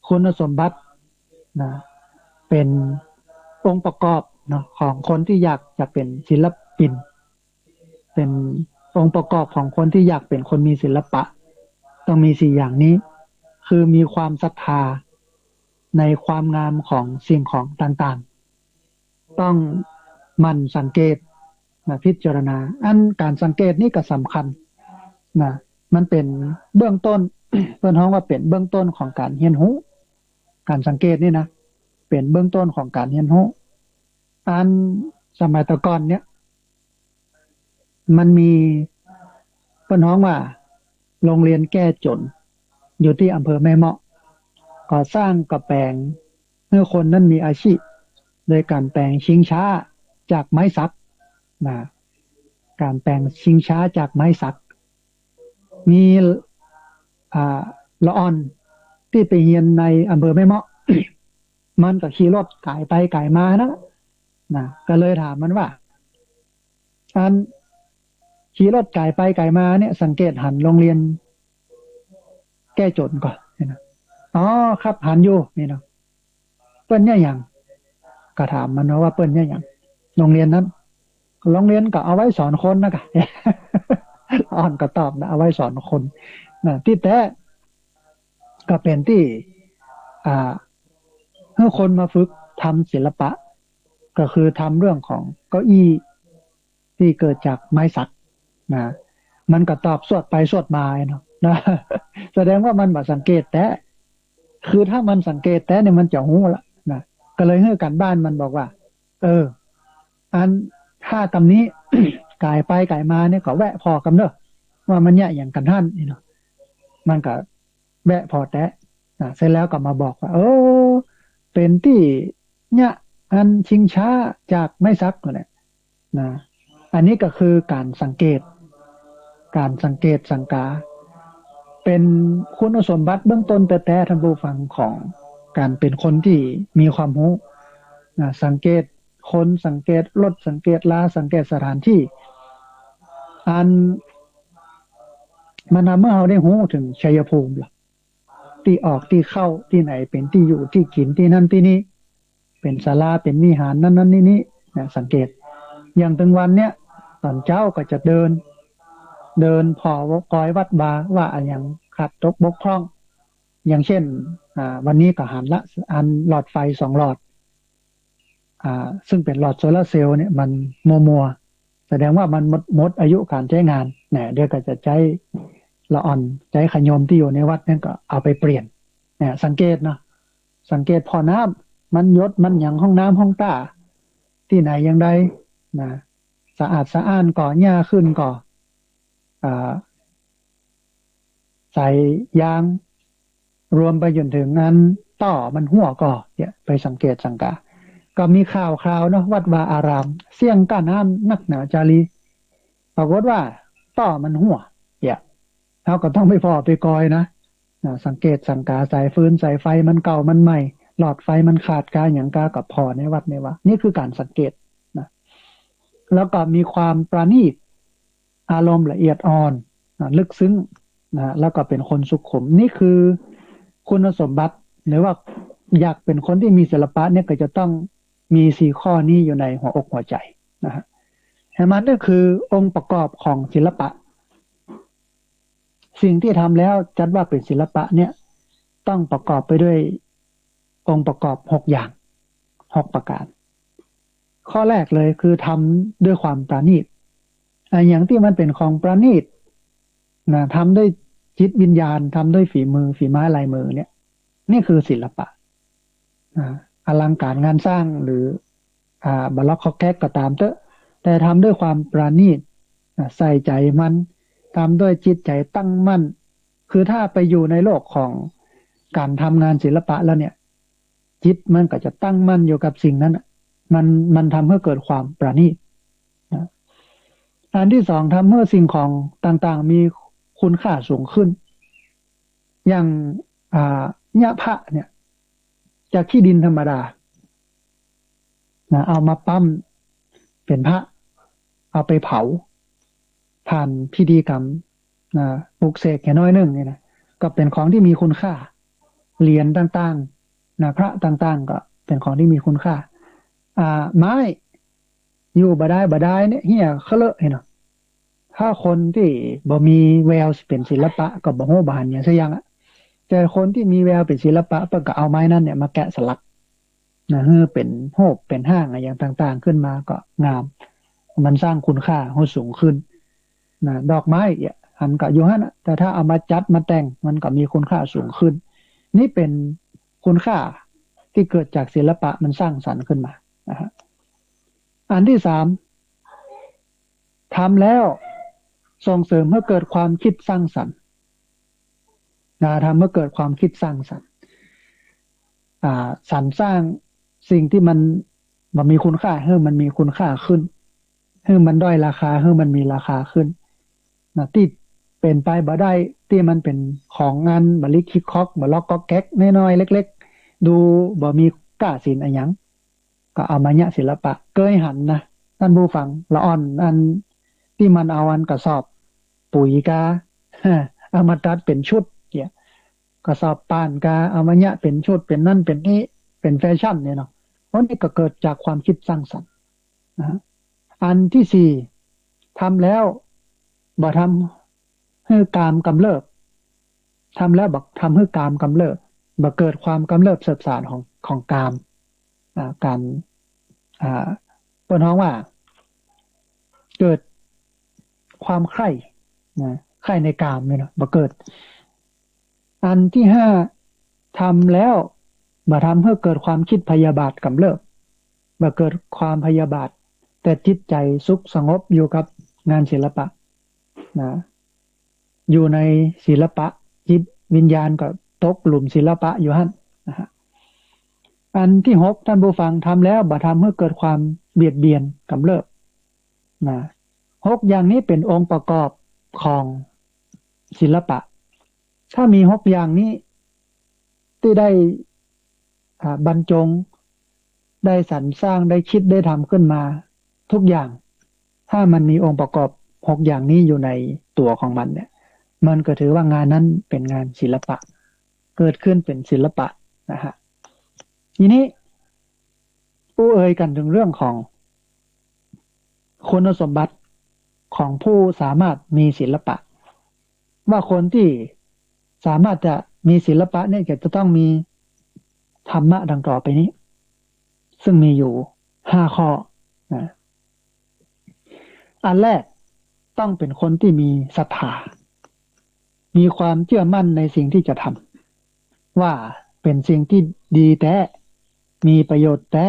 คุณสมบัตินะเป็นองค์ประกอบเนาะของคนที่อยากจะเป็นศิลปินเป็นองค์ประกอบของคนที่อยากเป็นคนมีศิลปะต้องมี4อย่างนี้คือมีความศรัทธาในความงามของสิ่งของต่างๆต้องหมั่นสังเกตนะพิจารณาอันการสังเกตนี่ก็สำคัญนะมันเป็นเบื้องต้น เพิ่นฮ้องว่าเป็นเบื้องต้นของการเรียนรู้การสังเกตนี่นะเป็นเบื้องต้นของการเรียนรู้อันสมัยตะก่อนเนี่ยมันมีเพิ่นฮ้องว่าโรงเรียนแก้จนอยู่ที่อำเภอแม่เมาะก่อสร้างกระแปลงเมื่อคนนั้นมีอาชีพโดยการแปลงชิงช้าจากไม้สักนะการแปลงชิงช้าจากไม้สักมีละอ่อนที่ไปเรียนในอำเภอแม่เมาะ มันก็ขี่รถไก่ไปไก่มานะก็เลยถามมันว่าอันขี่รถไก่ไปไก่มาเนี่ยสังเกตหันโรงเรียนแก้จนก่อนนะอ๋อครับหันอยู่นี่เนาะเปิ้นเนี่ยอย่างก็ถามมันว่าเปิ้นเนี่ยอย่างโรงเรียนนั้นโรงเรียนก็เอาไว้สอนคนนะกะ อ่อนก็ตอบนะเอาไว้สอนคนนะที่แท้ก็เป็นที่ให้คนมาฝึกทำศิลปะก็คือทำเรื่องของเก้าอี้ที่เกิดจากไม้สักนะมันก็ตอบสวดไปสวดมาเนาะนะแสดงว่ามันมาสังเกตแต่คือถ้ามันสังเกตแต่เนี่ยมันจะหูละนะก็เลยให้กันบ้านมันบอกว่าอันถ้ากำนี้ กายไปกายมาเนี่ยก็แวะพอกันเนอะว่ามันเนี่ยอย่างกันท่านเนาะมันก็แวะพอแต่เสร็จแล้วก็มาบอกว่าเป็นที่เนี่ยอันชิงช้าจากไม้ซักเนี่ยนะอันนี้ก็คือการสังเกตสังกาเป็นคุณสมบัติเบื้องต้นแต่ท่านผู้ฟังของการเป็นคนที่มีความรู้สังเกตคนสังเกตรถสังเกตลาสังเกตสถานที่อันมันเมื่อเราได้รู้ถึงชัยภูมิล่ะที่ออกที่เข้าที่ไหนเป็นที่อยู่ที่กินที่นั่นที่นี้เป็นศาลาเป็นวิหารนั่นนี่สังเกตอย่างถึงวันเนี้ยตอนเจ้าก็จะเดินพอกอยวัดบาว่าอย่างขาดตกบกพร่องอย่างเช่นวันนี้ก็หันละอันหลอดไฟ2หลอดซึ่งเป็นหลอดโซลาร์เซลล์เนี่ยมันมัวแสดงว่ามันหมดอายุการใช้งานเนี่ยเดี๋ยวก็จะใช้ละอ่อนใช้ขยมที่อยู่ในวัดนั่นก็เอาไปเปลี่ยนเนี่ยสังเกตเนาะสังเกตพอน้ำมันยศมันอย่างห้องน้ำห้องตาที่ไหนอย่างใดนะสะอาดสะอ้านก่อหญ้าขึ้นก่อใส่ยางรวมไปจนถึงนั้นต่อมันหัวก่อเนี่ยไปสังเกตสังกาก็มีข่าวเนาะวัดวาอารามเสี่ยงก้าน้ำนักหนาจารีปรากฏว่าต่อมันหัวเนี่ยเราก็ต้องไปพอไปกอยนะสังเกตสังกาสายฟืนสายไฟมันเก่ามันใหม่หลอดไฟมันขาดกาอย่างกากับพอในวัดในว่านี่คือการสังเกตนะแล้วก็มีความประณีตอารมณ์ละเอียดอ่อนลึกซึ้งนะแล้วก็เป็นคนสุขุมนี่คือคุณสมบัติหรือว่าอยากเป็นคนที่มีศิลปะเนี่ยก็จะต้องมี4ข้อนี้อยู่ในหัวอกหัวใจนะฮะมันก็คือองค์ประกอบของศิลปะสิ่งที่ทำแล้วจัดว่าเป็นศิลปะเนี่ยต้องประกอบไปด้วยองค์ประกอบ6อย่าง6ประการข้อแรกเลยคือทำด้วยความประณีตอย่างที่มันเป็นของประณีตนะทำด้วยจิตวิญญาณทำด้วยฝีไม้ลายมือเนี่ยนี่คือศิลปะอลังการงานสร้างหรือบล็อกคอกแคกก็ตามเถอะแต่ทำด้วยความประณีตใส่ใจมันทำด้วยจิตใจตั้งมั่นคือถ้าไปอยู่ในโลกของการทำงานศิลปะแล้วเนี่ยจิตมันก็จะตั้งมั่นอยู่กับสิ่งนั้นมันทำให้เกิดความประณีตอันที่สองทำให้สิ่งของต่างๆมีคุณค่าสูงขึ้นอย่างหญ้าพระเนี่ยจากที่ดินธรรมดาเอามาปั้มเป็นพระเอาไปเผาผ่านพิธีกรรมปลุกเสกแค่น้อยนึงเนี่ยนะก็เป็นของที่มีคุณค่าเหรียญต่างๆพระต่างๆก็เป็นของที่มีคุณค่าไม้อยู่บ่ได้เนี่ยเหี้ยเคลอะเนาะถ้าคนที่บ่มีแววเป็นศิลปะก็บ่ฮู้บานอย่างซะอย่างแต่คนที่มีแววเป็นศิลปะเพิ่นก็เอาไม้นั้นเนี่ยมาแกะสลักให้เป็นโฮบเป็นห้างอะไรอย่างต่างๆขึ้นมาก็งามมันสร้างคุณค่าให้สูงขึ้นดอกไม้อันก็อยู่หั่นแต่ถ้าเอามาจัดมาแต่งมันก็มีคุณค่าสูงขึ้นนี่เป็นคุณค่าที่เกิดจากศิลปะมันสร้างสรรค์ขึ้นมานะฮะอันที่3ทำแล้วส่งเสริมให้เกิดความคิดสร้างสรรค์ทำให้เกิดความคิดสร้างสรรค์สรรสร้างสิ่งที่มันมีคุณค่าให้มันมีคุณค่าขึ้นให้มันด้อยราคาให้มันมีราคาขึ้นที่เป็นไปบ่ได้ที่มันเป็นของงานบริคิกคอกบ่ล็อกก็แก๊กน้อยๆเล็กๆดูบ่มีกล้าศิลป์อะไรหยังก็เอามาเนี่ยศิลปะเกยหันนะท่านผู้ฟังละอ่อนอันที่มันเอาอันกระสอบปุ๋ยกาเอามาตัดเป็นชุดเนี่ยกระสอบป่านกาเอามาเนี่ยเป็นชุดเป็นนั่นเป็นนี้เป็นแฟชั่นเนี่ยเนาะเพราะนี่ก็เกิดจากความคิดสร้างสรรค์นะอันที่4ทำแล้ว บ่ทำให้กามกำเริบทำแล้วบอกทำให้กามกำเริบบ่เกิดความกำเริบเสบสารของกามการเปิ้นฮ้องว่าเกิดความใคร่นะใคร่ในกามเนี่ยนะบ่เกิดอันที่ห้าทำแล้วบ่ทำให้เกิดความคิดพยาบาทกำเริบบ่เกิดความพยาบาทแต่จิตใจสุขสงบอยู่กับงานศิลปะนะอยู่ในศิลปะจิตวิญญาณก็ตกหลุมศิลปะอยู่หั่นนะฮะอันที่6ท่านผู้ฟังทำแล้วบ่ทำให้เกิดความเบียดเบียนกำเริบนะ6อย่างนี้เป็นองค์ประกอบของศิลปะถ้ามี6อย่างนี้ที่ได้บรรจงได้สรรสร้างได้คิดได้ทำขึ้นมาทุกอย่างถ้ามันมีองค์ประกอบ6อย่างนี้อยู่ในตัวของมันเนี่ยมันก็ถือว่างานนั้นเป็นงานศิลปะเกิดขึ้นเป็นศิลปะนะฮะทีนี้ผู้เอ่ยกันถึงเรื่องของคุณสมบัติของผู้สามารถมีศิลปะว่าคนที่สามารถจะมีศิลปะเนี่ยจะต้องมีธรรมะดังต่อไปนี้ซึ่งมีอยู่5ข้อนะอันแรกต้องเป็นคนที่มีศรัทธามีความเชื่อมั่นในสิ่งที่จะทำว่าเป็นสิ่งที่ดีแท้มีประโยชน์แท้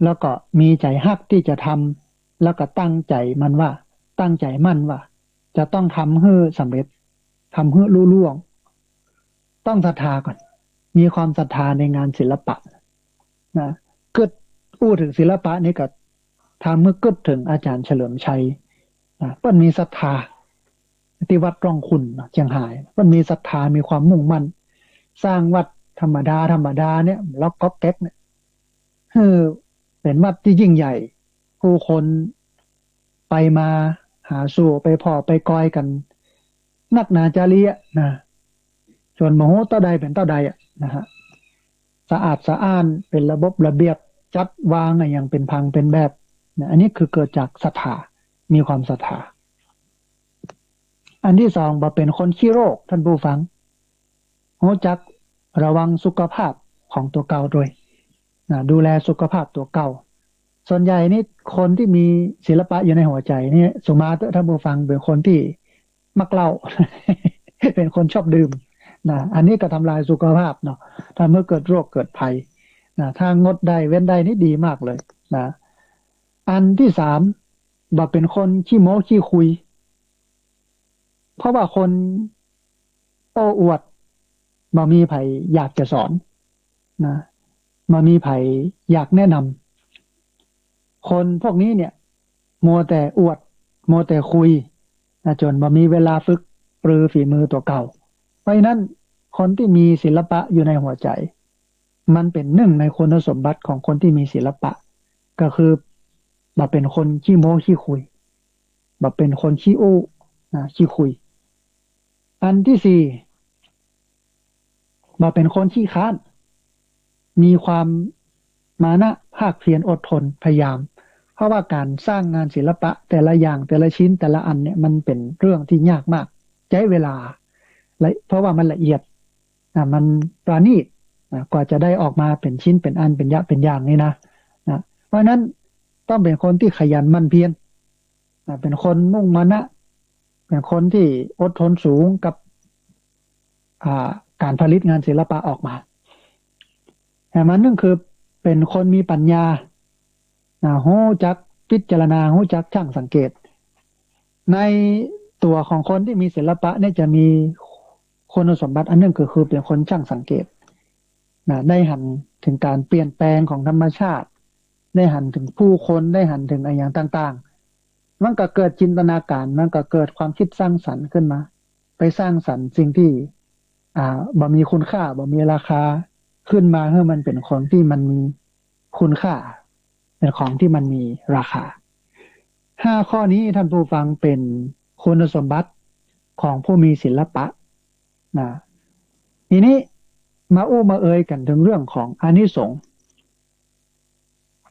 แล้วก็มีใจฮักที่จะทำแล้วก็ตั้งใจมั่นว่าจะต้องทำให้สำเร็จทำให้ลุล่วงต้องศรัทธาก่อนมีความศรัทธาในงานศิลปะนะเกิดพูดถึงศิลปะนี่ก็ทำเมื่อเกิดถึงอาจารย์เฉลิมชัยนะเพิ่นมีศรัทธาที่วัดร่องขุ่นเชียงรายเพิ่นมีศรัทธามีความมุ่งมั่นสร้างวัดธรรมดาเนี่ยล็อกก๊อกแก๊กเนี่ยคือเป็นวัดที่ยิ่งใหญ่ผู้คนไปมาหาสู่ไปพอไปกอยกันนักหนาจารีอะนะส่วนมโหเต้าใดเป็นเต้าใดอ่ะนะฮะสะอาดสะอ้านเป็นระบบระเบียบจัดวางอย่างเป็นพังเป็นแบบนะอันนี้คือเกิดจากศรัทธามีความศรัทธาอันที่2บ่เป็นคนขี้โรคท่านผู้ฟังรู้จักระวังสุขภาพของตัวเก่าด้วยนะดูแลสุขภาพตัวเก่าส่วนใหญ่นี่คนที่มีศิลปะอยู่ในหัวใจนี่สุมาเตอร์ท่านผู้ฟังเป็นคนที่มักเหล้า เป็นคนชอบดื่มนะอันนี้ก็ทำลายสุขภาพเนาะทำให้เกิดโรคเกิดภัยนะถ้างดได้เว้นได้นี่ดีมากเลยนะอันที่3บ่เป็นคนขี้โม้ขี้คุยเพราะว่าคนโอ้อวดบ่มีไผอยากจะสอนนะบ่มีไผอยากแนะนำคนพวกนี้เนี่ยมัวแต่อวดมัวแต่คุยนะจนบ่มีเวลาฝึกปรือฝีมือตัวเก่าเพราะฉะนั้นคนที่มีศิลปะอยู่ในหัวใจมันเป็นหนึ่งในคุณสมบัติของคนที่มีศิลปะก็คือบ่เป็นคนขี้โม้ขี้คุยบ่เป็นคนขี้อู้ขี้คุยอันที่4บ่เป็นคนขี้ค้านมีความมานะภาคเพียรอดทนพยายามเพราะว่าการสร้างงานศิลปะแต่ละอย่างแต่ละชิ้นแต่ละอันเนี่ยมันเป็นเรื่องที่ยากมากใช้เวลาเพราะว่ามันละเอียดมันประณีตกว่าจะได้ออกมาเป็นชิ้นเป็นอันเป็นอย่างนี่นะเพราะนั้นต้องเป็นคนที่ขยันหมั่นเพียรเป็นคนมุ่งมานะเป็นคนที่อดทนสูงกับการผลิตงานศิลปะออกมาแต่มันนึงคือเป็นคนมีปัญญารู้จักพิจารณารู้จักช่างสังเกตในตัวของคนที่มีศิลปะเนี่ยจะมีคุณสมบัติอันนึงคือเป็นคนช่างสังเกตได้หันถึงการเปลี่ยนแปลงของธรรมชาติได้หันถึงผู้คนได้หันถึงอะไรอย่างต่างๆมันก็เกิดจินตนาการมันก็เกิดความคิดสร้างสรรค์ขึ้นมาไปสร้างสรรค์สิ่งที่บ่มีคุณค่าบ่มีราคาขึ้นมาให้มันเป็นของที่มันมีคุณค่าเป็นของที่มันมีราคา5ข้อนี้ท่านผู้ฟังเป็นคุณสมบัติของผู้มีศิลปะทีนี้มาเอ่ยกันถึงเรื่องของอานิสงส์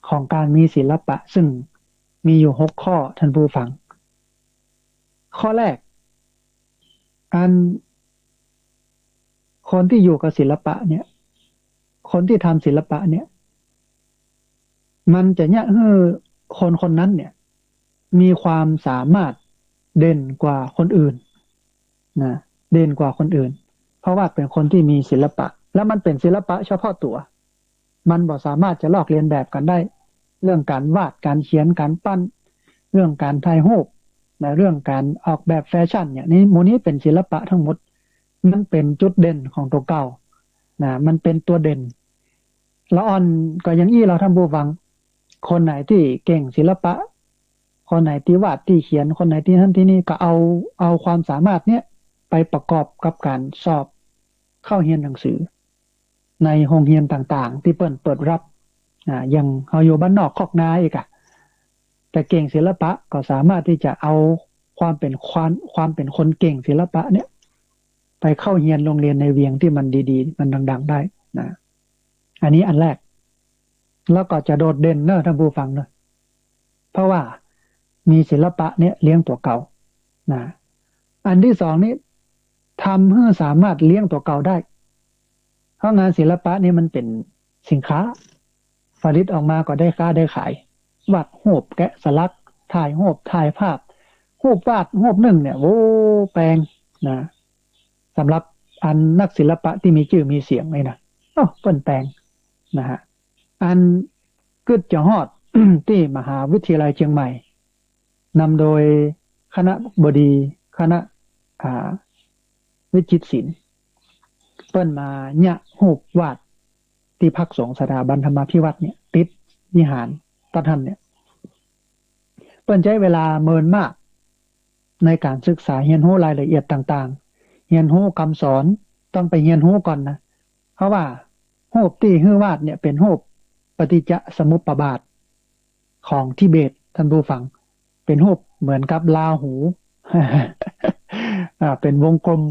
ของการมีศิลปะซึ่งมีอยู่6ข้อท่านผู้ฟัง ข้อแรกการคนที่อยู่กับศิลปะเนี่ยคนที่ทำศิลปะเนี่ยมันจะเนี่ยคนคนนั้นเนี่ยมีความสามารถเด่นกว่าคนอื่นนะเด่นกว่าคนอื่นเพราะว่าเป็นคนที่มีศิลปะแล้วมันเป็นศิลปะเฉพาะตัวมันบ่สามารถจะลอกเลียนแบบกันได้เรื่องการวาดการเขียนการปั้นเรื่องการถ่ายรูปนะเรื่องการออกแบบแฟชั่นเนี่ยนี่โมนี้เป็นศิลปะทั้งหมดมันเป็นจุดเด่นของตัวเก่านะมันเป็นตัวเด่นแล้วอ่อนก็ยังอี้เราทำบูฟังคนไหนที่เก่งศิลปะคนไหนที่วาดที่เขียนคนไหนที่นั่นที่นี่ก็เอาความสามารถเนี้ยไปประกอบกับการสอบเข้าเรียนหนังสือในโรงเรียนต่างๆที่เปิดรับอย่างเขาอยู่บ้านนอกคอกนาอีกอะแต่เก่งศิลปะก็สามารถที่จะเอาความเป็นคนเก่งศิลปะเนี้ยไปเข้าเรียนโรงเรียนในเวียงที่มันดีๆมันดังๆได้นะอันนี้อันแรกแล้วก็จะโดดเด่นเนอะท่านผู้ฟังเนอะเพราะว่ามีศิลปะเนี่ยเลี้ยงตัวเก่านะอันที่สองนี้ทำให้สามารถเลี้ยงตัวเก่าได้เพราะงานศิลปะนี่มันเป็นสินค้าผลิตออกมาก็ได้ค้าได้ขายวาดรูปแกะสลักถ่ายรูปถ่ายภาพรูปวาดรูปหนึ่งเนี่ยโอ้แปลงนะสำหรับอันนักศิลปะที่มีชื่อมีเสียงเลยนะเปิ้นแปลงนะฮะอันกึดจะฮอด ที่มหาวิทยาลัยเชียงใหม่นำโดยคณะบดีคณะวิจิตรศิลป์เปิ้นมาเนี่ยรูปวาดที่พักสงฆ์สถาบันธรรมาภิวัตน์เนี่ยติดวิหารตะท่านเนี่ยเปิ้นใช้เวลาเมินมากในการศึกษาเรียนรู้รายละเอียดต่างๆเรียนรู้คำสอนต้องไปเรียนรู้ก่อนนะเพราะว่ารูปที่ฮื้อวาดเนี่ยเป็นรูปปฏิจจสมุปบาทของทิเบตท่านผู้ฟังเป็นรูปเหมือนกับลาหู เป็นวงกลม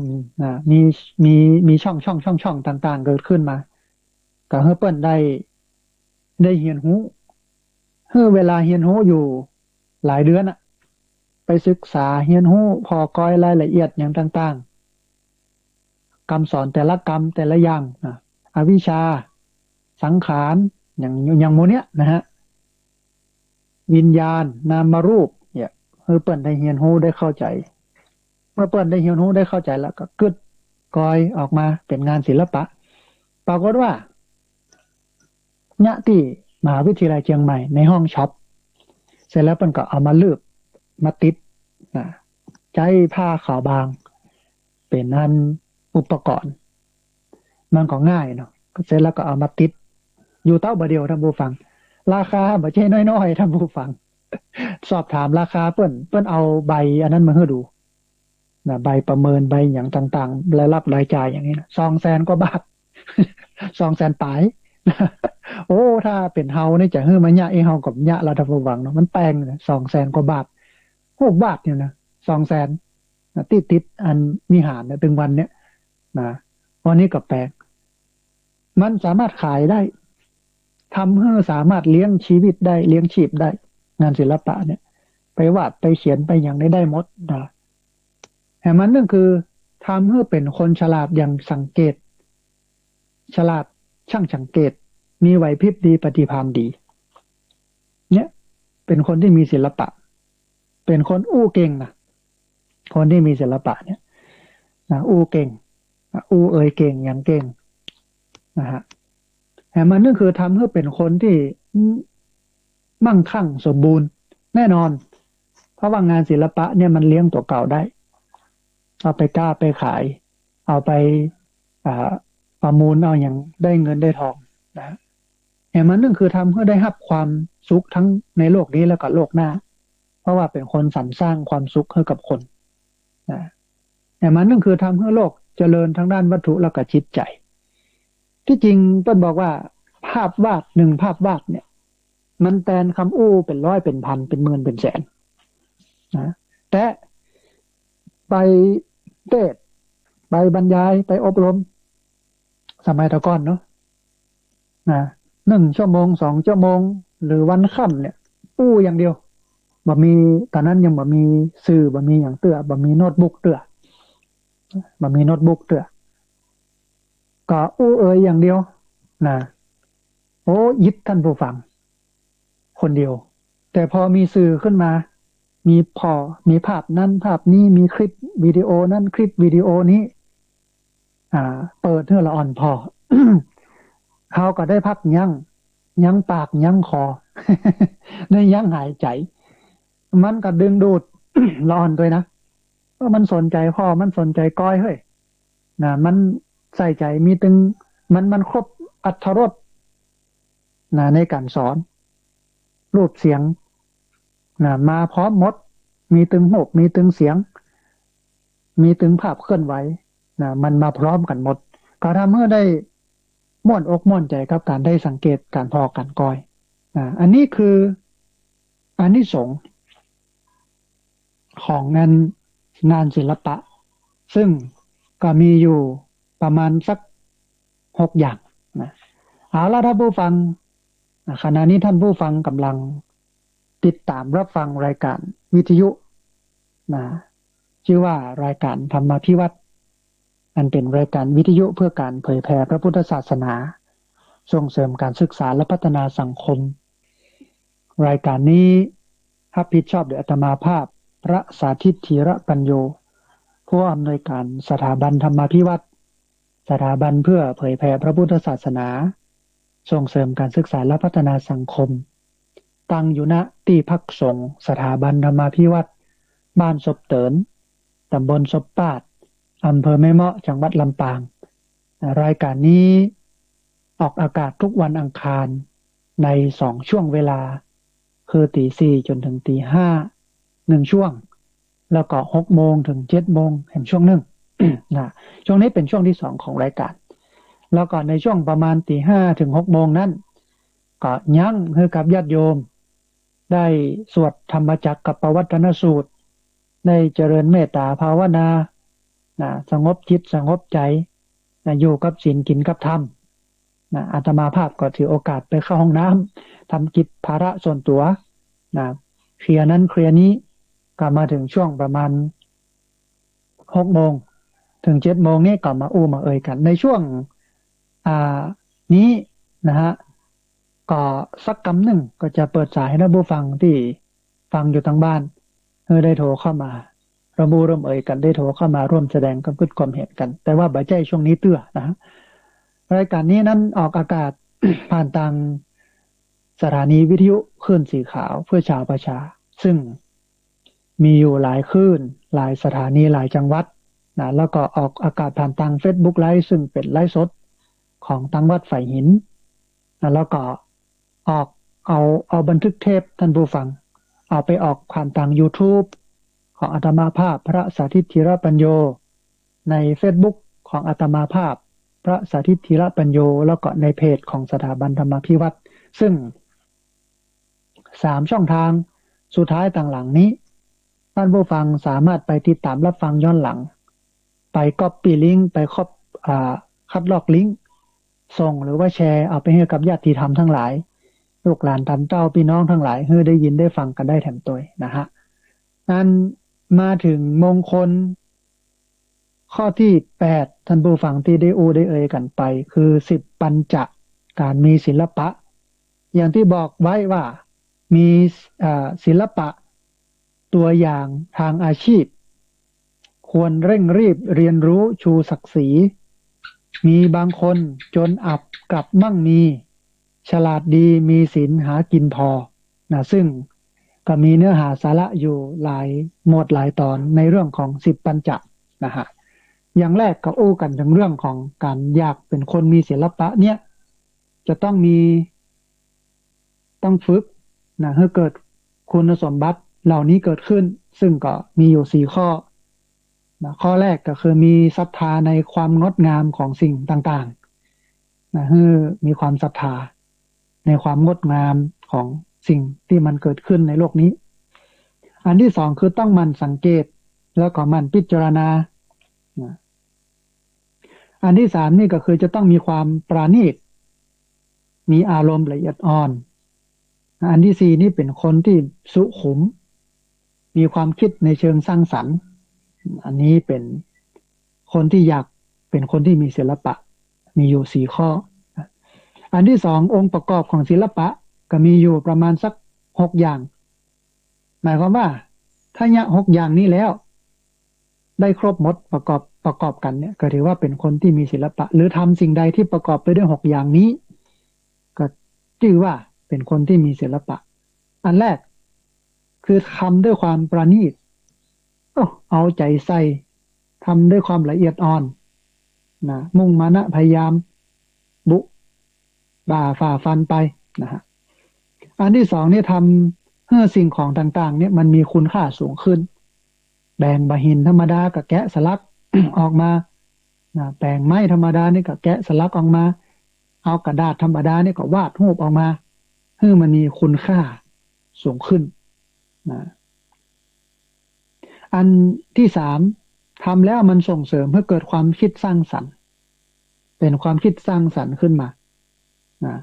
มีช่องต่างๆเกิดขึ้นมาก็ให้เปิ้นได้เรียนรู้เวลาเรียนรู้อยู่หลายเดือนไปศึกษาเรียนรู้พอก้อยรายละเอียดอย่างต่างๆคำสอนแต่ละกรรมแต่ละอย่างอวิชชาสังขารอย่างโมเนี้ยนะฮะวิญญาณนามรูปเนี่ยให้เปิ้นได้เรียนรู้ได้เข้าใจเมื่อเปิ้นได้เรียนรู้ได้เข้าใจแล้วก็กึดก้อยออกมาเป็นงานศิลปะปรากฏว่าเนี่ยที่มหาวิทยาลัยเชียงใหม่ในห้องช็อปเสร็จแล้วเปิ้นก็เอามาลืบมาติดใช้ผ้าขาวบางเป็นอันอุปกรณ์มันก็ง่ายเนาะเสร็จแล้วก็เอามาติดอยู่เต้าบ่เดียวท่านผู้ฟังราคาบ่ใช่น้อยๆท่านผู้ฟังสอบถามราคาเปิ้นเอาใบอันนั้นมาให้ดูนะใบประเมินใบอย่างต่างๆรายรับรายจ่ายอย่างนี้นะ200,000 กว่าบาท 200,000 ปลาย โอ้ถ้าเป็นเฮานี่จะฮื้อมายะเฮากับยะเราท่านผู้ฟังเนาะมันแพงนะ200,000 กว่าบาท6 บาทเนี่ยนะ200,000นะติดอันวิหารเนี่ยถึงวันเนี้ยนะวันนี้ก็แปลกมันสามารถขายได้ทำให้สามารถเลี้ยงชีวิตได้เลี้ยงชีพได้งานศิลปะเนี่ยไปวาดไปเขียนไปอย่างได้หมดนะแต่มันนั่นคือทำให้เป็นคนฉลาดอย่างสังเกตฉลาดช่างสังเกตมีไหวพริบดีปฏิภาณดีเนี่ยเป็นคนที่มีศิลปะเป็นคนอู้เก่งนะคนที่มีศิลปะเนี่ยนะอู้เก่งอู้เอ่ยเก่งอย่างเก่งนะฮะแต่มันนั่นคือทำให้เป็นคนที่มั่งคั่งสมบูรณ์แน่นอนเพราะว่างานศิลปะเนี่ยมันเลี้ยงตัวเก่าได้เอาไปกล้าไปขายเอาไปประมูลเอาอย่างได้เงินได้ทองนะแต่มันนั่นคือทำให้ได้รับความสุขทั้งในโลกนี้แล้วก็โลกหน้าเพราะว่าเป็นคนสรรสร้างความสุขให้กับคนนะแต่มันนั่นคือทำให้โลกเจริญทั้งด้านวัตถุแล้วก็จิตใจที่จริงเปิ้นบอกว่าภาพวาด1ภาพวาดเนี่ยมันแทนคำอู้เป็นร้อยเป็นพันเป็นหมื่นเป็นแสนนะแต่ไปเทศไปบรรยายไปอบรมสมัยตะก่อนเนาะ1 ชั่วโมง2 ชั่วโมงหรือวันค่ำเนี่ยอู้อย่างเดียว บ่มีตอนนั้นยังบ่มีสื่อบ่มีหยังเตื้อบ่มีโน้ตบุ๊กเตื้อบ่มีโน้ตบุ๊กเตื้อก็อู้เอ๋ยอย่างเดียวนะโอ้ยิดท่านผู้ฟังคนเดียวแต่พอมีสื่อขึ้นมามีภาพนั้นภาพนี้มีคลิปวิดีโอนั้นคลิปวิดีโอนี้เปิดเพื่อละอ่อนพอ เขาก็ได้พักยั้งปากยั้งคอ ได้ยั้งหายใจมันก็ดึงดูด ละอ่อนด้วยนะเพราะมันสนใจพ่อมันสนใจก้อยเฮ้ยนะมันใส่ใจมีตึงมันครบอรรถรสนะในการสอนรูปเสียงนะมาพร้อมหมดมีตึงหูมีตึงเสียงมีตึงภาพเคลื่อนไหวนะมันมาพร้อมกันหมดก็ทำให้ได้ม่วนอกม่วนใจกับการได้สังเกตการพอการก้อยอันนี้คืออานิสงส์ของงานศิลปะซึ่งก็มีอยู่ประมาณสัก6อย่างนะเอาล่ะท่านผู้ฟังขณะนี้ท่านผู้ฟังกำลังติดตามรับฟังรายการวิทยุนะชื่อว่ารายการธรรมาภิวัตน์อันเป็นรายการวิทยุเพื่อการเผยแผ่พระพุทธศาสนาส่งเสริมการศึกษาและพัฒนาสังคมรายการนี้รับผิดชอบโดยอาตมาภาพพระสาธิตธีระปัญโยผู้อำนวยการสถาบันธรรมาภิวัตน์สถาบันเพื่อเผยแผ่พระพุทธศาสนาส่งเสริมการศึกษาและพัฒนาสังคมตั้งอยู่ณที่พักสงฆ์สถาบันธรรมาภิวัตน์บ้านศพเตินตำบลศพปาดอำเภอแม่เมาะจังหวัดลำปางรายการนี้ออกอากาศทุกวันอังคารใน2ช่วงเวลาคือตี 4จนถึงตี 5 1ช่วงแล้วก็6โมงถึง7โมงแห่งช่วงหนึ่ง นะช่วงนี้เป็นช่วงที่2ของรายการแล้วก็ในช่วงประมาณตี 5ถึง6โมงนั้นก็ยั้งให้กับญาติโยมได้สวดธรรมจักรกับปวัตตนสูตรได้เจริญเมตตาภาวนาสงบจิตสงบใจอยู่กับศีลกินกับธรรมอาตมาภาพก็ถือโอกาสไปเข้าห้องน้ำทำกิจภาระส่วนตัวเคลียร์นั้นเคลียร์นี้ก็มาถึงช่วงประมาณ6โมงถึง7โมงนี่ก็มามาเอ่ยกันในช่วงนี้นะฮะก็สักกำหนึ่งก็จะเปิดสายให้ท่านผู้ฟังที่ฟังอยู่ทางบ้านได้โทรเข้ามาร่วมเอ่ยกันได้โทรเข้ามาร่วมแสดงความเห็นกันแต่ว่าบ่ใจช่วงนี้เตื้อนะรายการนี้นั้นออกอากาศ ผ่านทางสถานีวิทยุคลื่นสีขาวเพื่อชาวประชาซึ่งมีอยู่หลายคลื่นหลายสถานีหลายจังหวัดแล้วก็ออกอากาศผ่านทาง Facebook Live ซึ่งเป็นไลฟ์สดของทางวัดไฝ่หินแล้วก็เอาบันทึกเทปท่านผู้ฟังเอาไปออกผ่านทาง YouTube ของอาตมาภาพพระสาธิตธีระปัญโยใน Facebook ของอาตมาภาพพระสาธิตธีระปัญโยแล้วก็ในเพจของสถาบันธรรมาภิวัตน์ซึ่ง3ช่องทางสุดท้ายต่างหลังนี้ท่านผู้ฟังสามารถไปติดตามรับฟังย้อนหลังไปก๊อปปี้ลิงก์ไปคัดลอกลิงก์ส่งหรือว่าแชร์เอาไปให้กับญาติธรรมทั้งหลายลูกหลานท่านเจ้าพี่น้องทั้งหลายให้ได้ยินได้ฟังกันได้แถมตัวนะฮะนั้นมาถึงมงคลข้อที่8ท่านผู้ฟังที่ได้เอ่ยกันไปคือ10ปัญจการมีศิลปะอย่างที่บอกไว้ว่ามีศิลปะตัวอย่างทางอาชีพควรเร่งรีบเรียนรู้ชูศักดิ์ศรีมีบางคนจนอับกลับมั่งมีฉลาดดีมีศีลหากินพอซึ่งก็มีเนื้อหาสาระอยู่หลายหมวดหลายตอนในเรื่องของ10ปัญจนะฮะอย่างแรกก็กันถึงเรื่องของการอยากเป็นคนมีศิลปะเนี่ยจะต้องฝึกให้เกิดคุณสมบัติเหล่านี้เกิดขึ้นซึ่งก็มีอยู่4ข้อข้อแรกก็คือมีศรัทธาในความงดงามของสิ่งต่างๆให้มีความศรัทธาในความงดงามของสิ่งที่มันเกิดขึ้นในโลกนี้อันที่2คือต้องหมั่นสังเกตแล้วก็หมั่นพิจารณาอันที่3นี่ก็คือจะต้องมีความปราณีตมีอารมณ์ละเอียดอ่อนอันที่4นี่เป็นคนที่สุขุม มีความคิดในเชิงสร้างสรรค์อันนี้เป็นคนที่อยากเป็นคนที่มีศิลปะมีอยู่4 ข้ออันที่2องค์ประกอบของศิลปะก็มีอยู่ประมาณสัก6 อย่างหมายความว่าถ้าเนี่ย6 อย่างนี้แล้วได้ครบหมดประกอบกันเนี่ยก็ถือว่าเป็นคนที่มีศิลปะหรือทำสิ่งใดที่ประกอบไปด้วย6 อย่างนี้ก็ชื่อว่าเป็นคนที่มีศิลปะอันแรกคือทำด้วยความประณีตเอาใจใส่ทำด้วยความละเอียดอ่อนนะมุ่งมานะพยายามฝ่าฟันไปนะฮะอันที่2เนี่ยทำให้สิ่งของต่างๆเนี่ยมันมีคุณค่าสูงขึ้นแบ่งบะหินธรรมดากับแกะสลัก ออกมานะแบ่งไม้ธรรมดานี่กับแกะสลักออกมาเอากระดาษธรรมดานี่ก็วาดรูปออกมาให้มันมีคุณค่าสูงขึ้นนะอันที่3ทำแล้วมันส่งเสริมให้เกิดความคิดสร้างสรรค์เป็นความคิดสร้างสรรค์ขึ้นมานะ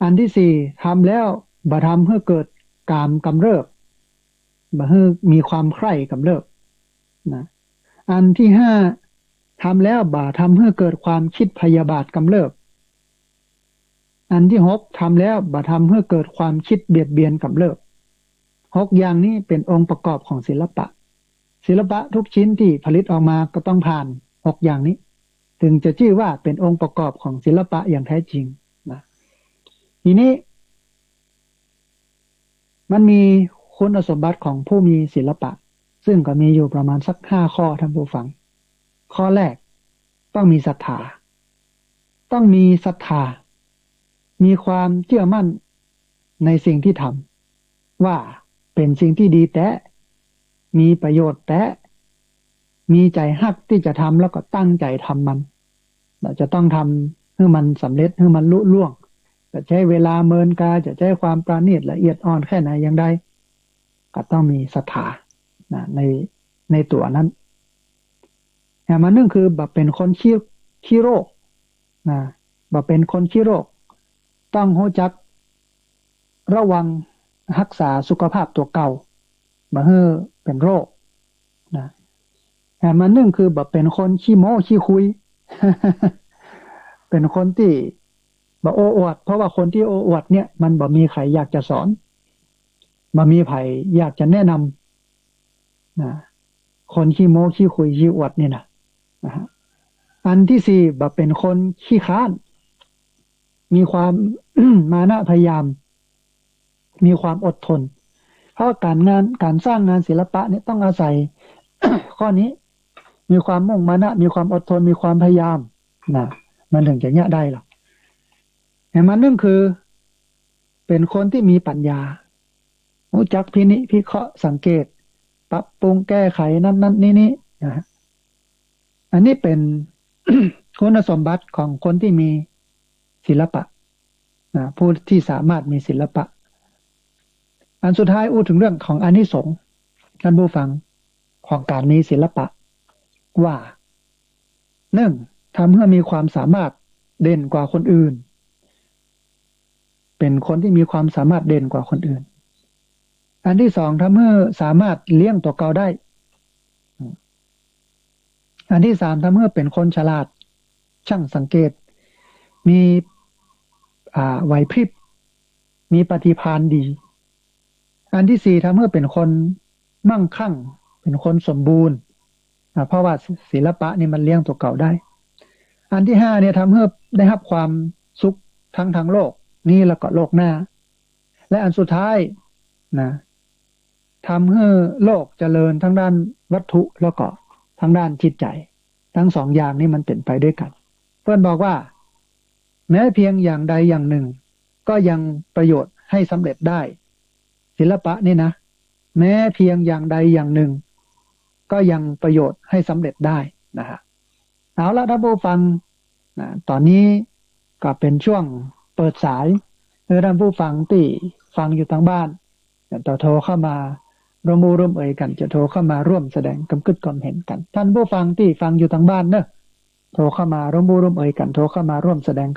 อันที่4ทำแล้วบ่ทำให้เกิดกามกำเริบบ่ให้มีความใคร่กำเริบนะอันที่5ทำแล้วบ่ทำให้เกิดความคิดพยาบาทกำเริบอันที่6ทำแล้วบ่ทำให้เกิดความคิดเบียดเบียนกำเริบ6 อย่างนี้เป็นองค์ประกอบของศิลปะทุกชิ้นที่ผลิตออกมาก็ต้องผ่าน6 อย่างนี้ถึงจะชื่อว่าเป็นองค์ประกอบของศิลปะอย่างแท้จริงนะทีนี้มันมีคุณสมบัติของผู้มีศิลปะซึ่งก็มีอยู่ประมาณสัก5 ข้อท่านผู้ฟังข้อแรกต้องมีศรัทธามีความเชื่อมั่นในสิ่งที่ทำว่าเป็นสิ่งที่ดีแท้มีประโยชน์แท้มีใจฮักที่จะทำแล้วก็ตั้งใจทำมันเราจะต้องทำให้มันสำเร็จให้มันลุล่วงจะใช้เวลาเมินกาจะใช้ความประณีตละเอียดอ่อนแค่ไหนอย่างใดก็ต้องมีศรัทธาในตัวนั้นอย่างมันนึงคือแบบเป็นคนขี้โรคนะแบบเป็นคนขี้โรคต้องรู้จักระวังรักษาสุขภาพตัวเก่าบ่ให้เป็นโรคนะอย่างมันนึงคือแบบเป็นคนขี้โม้ขี้คุย เป็นคนที่บ่โอ้อวดเพราะว่าคนที่โอ้อวดเนี่ยมันบ่มีใครอยากจะสอนบ่มีไผอยากจะแนะนำนะคนขี้โม้ขี้คุยขี้อวดนี่นะฮะอันที่4บ่เป็นคนขี้ค้านมีความ มานะพยายามมีความอดทนเพราะการสร้างงานศิลปะเนี่ยต้องอาศัย ข้อนี้มีความมุ่งมานะมีความอดทนมีความพยายามนะมันถึงจะเนี่ยได้หรอกแต่มันนึงคือเป็นคนที่มีปัญญารู้จักพินิจพิเคราะห์สังเกตปรับปรุงแก้ไขนั้นๆนี่นะอันนี้เป็น คุณสมบัติของคนที่มีศิลปะนะผู้ที่สามารถมีศิลปะอันสุดท้ายอู้ถึงเรื่องของอานิสงส์ท่านผู้ฟังของการมีศิลปะว่า1ทำให้มีความสามารถเด่นกว่าคนอื่นเป็นคนที่มีความสามารถเด่นกว่าคนอื่นอันที่2ทำให้สามารถเลี้ยงตัวเก่าได้อันที่3ทำให้เป็นคนฉลาดช่างสังเกตมีไหวพริบมีปฏิภาณดีอันที่4ทำให้เป็นคนมั่งคั่งเป็นคนสมบูรณ์เพราะว่าศิลปะนี่มันเลี้ยงตัวเก่าได้อันที่5เนี่ยทำให้ได้รับความสุขทั้งโลกนี้แล้วก็โลกหน้าและอันสุดท้ายนะทำให้โลกเจริญทั้งด้านวัตถุแล้วก็ทั้งด้านจิตใจทั้ง2 อย่างนี้มันเป็นไปด้วยกันเพื่อนบอกว่าแม้เพียงอย่างใดอย่างหนึ่งก็ยังประโยชน์ให้สำเร็จได้ศิลปะนี่นะแม้เพียงอย่างใดอย่างหนึ่งก็ยังประโยชน์ให้สำเร็จได้นะฮะเอาละท่านผู้ฟังนะตอนนี้ก็เป็นช่วงเปิดสายท่านผู้ฟังที่ฟังอยู่ทางบ้านจะโทรเข้ามาร่วมเอ่ยกันจะโทรเข้ามาร่วมแสดงความเห็นกันท่านผู้ฟังที่ฟังอยู่ทางบ้านเนอะโทรเข้ามาร่วมเอ่ยกันโทรเข้ามาร่วมแสดง